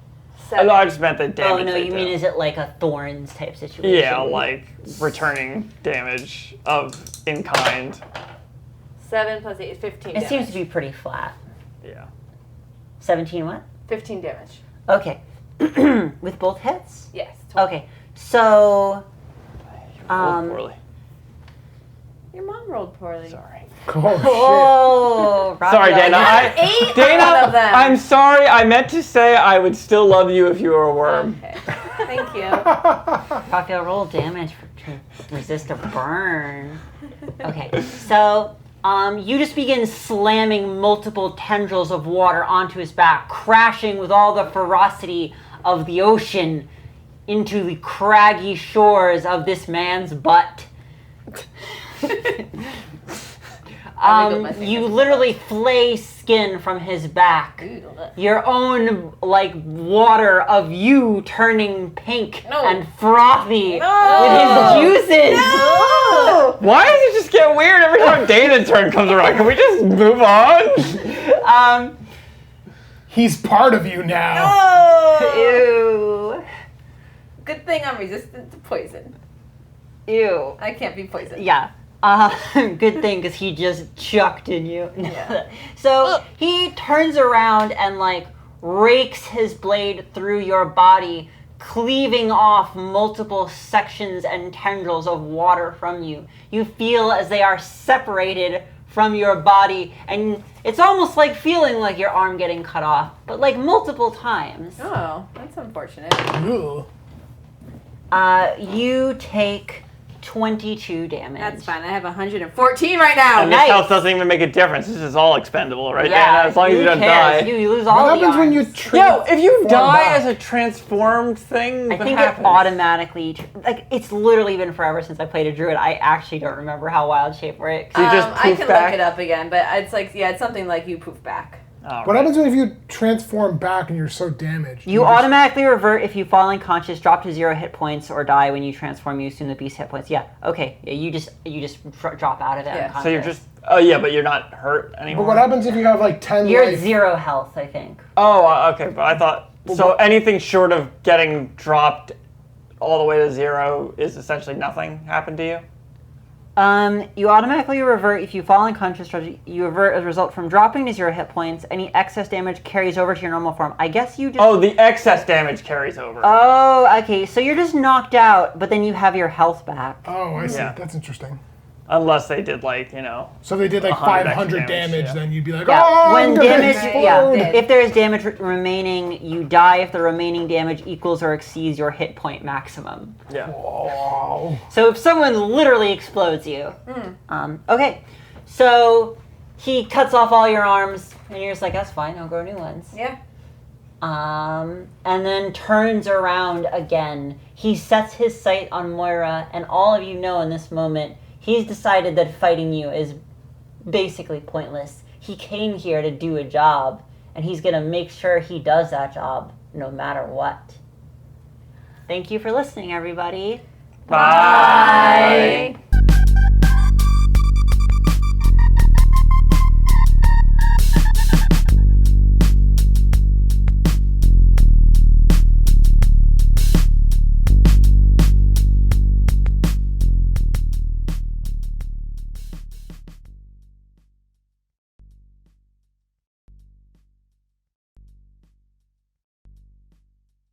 7.
No, I just meant the damage.
Oh, no,
they
you
do.
mean is it like a thorns type situation?
Yeah, like returning damage of in kind.
7 plus 8 is 15
It
damage.
seems to be pretty flat.
Yeah.
17 what?
15 damage.
Okay. With both hits?
Yes.
Okay. So,
Rolled poorly.
Your mom rolled poorly.
Sorry.
Oh,
Oh,
Sorry, Dana.
Ate
Dana,
one of them.
I'm sorry. I meant to say I would still love you if you were a worm.
Okay. Thank you.
Raphael, roll damage to resist a burn. Okay, so you just begin slamming multiple tendrils of water onto his back, crashing with all the ferocity of the ocean into the craggy shores of this man's butt. You literally flay skin from his back. Your own, like, water of you turning pink and frothy with his juices.
Why does it just get weird every time Dana's turn comes around? Can we just move on?
he's part of you now.
Ew.
Good thing I'm resistant to poison.
Ew.
I can't be poisoned.
Yeah. Good thing, because he just chucked in you.
Yeah.
So he turns around and, like, rakes his blade through your body, cleaving off multiple sections and tendrils of water from you. You feel as they are separated from your body, and it's almost like feeling like your arm getting cut off, but like multiple times.
Oh, that's unfortunate.
Ooh.
You take 22 damage.
That's fine. I have 114 right now.
And this
Nice.
health doesn't even make a difference. This is all expendable, right,
Yeah,
Dana? As long as
who
you don't
cares?
die.
You lose all
What
the
happens when you
arms.
Yo, if you die
back?
as a transformed thing,
I
what
think
happens?
it automatically, like, it's literally been forever since I played a druid. I actually don't remember how wild shape works.
You just
I
poof
can
back?
look it up again, but it's like, yeah, it's something like you poof back.
Oh,
What
right.
happens if you transform back and you're so damaged?
You
just-
automatically revert if you fall unconscious, drop to 0 hit points, or die when you transform. You assume the beast hit points. Yeah, okay. Yeah, you just drop out of it.
Yeah.
Unconscious.
So you're just... Oh, yeah, but you're not hurt anymore?
But what happens if you have like 10
You're
life?
at 0 health, I think.
Oh, okay, but I thought... So anything short of getting dropped all the way to 0 is essentially nothing happened to you?
You automatically revert if you fall unconscious. You revert as a result from dropping to 0 hit points. Any excess damage carries over to your normal form. I guess you just.
Oh, the excess damage carries over.
Oh, okay. So you're just knocked out, but then you have your health back.
Oh, I see.
Yeah.
That's interesting.
Unless they did, like, you know...
So if they did like
100
500
extra
damage,
damage, yeah.
then you'd be like,
Yeah,
oh,
when
I'm gonna
damage,
explode.
yeah, if there is damage remaining, you die if the remaining damage equals or exceeds your hit point maximum.
Yeah.
Oh.
So if someone literally explodes you, okay, so he cuts off all your arms, and you're just like, that's fine, I'll grow new ones.
Yeah.
And then turns around again. He sets his sight on Moira, and all of you know in this moment, he's decided that fighting you is basically pointless. He came here to do a job, and he's going to make sure he does that job no matter what. Thank you for listening, everybody.
Bye.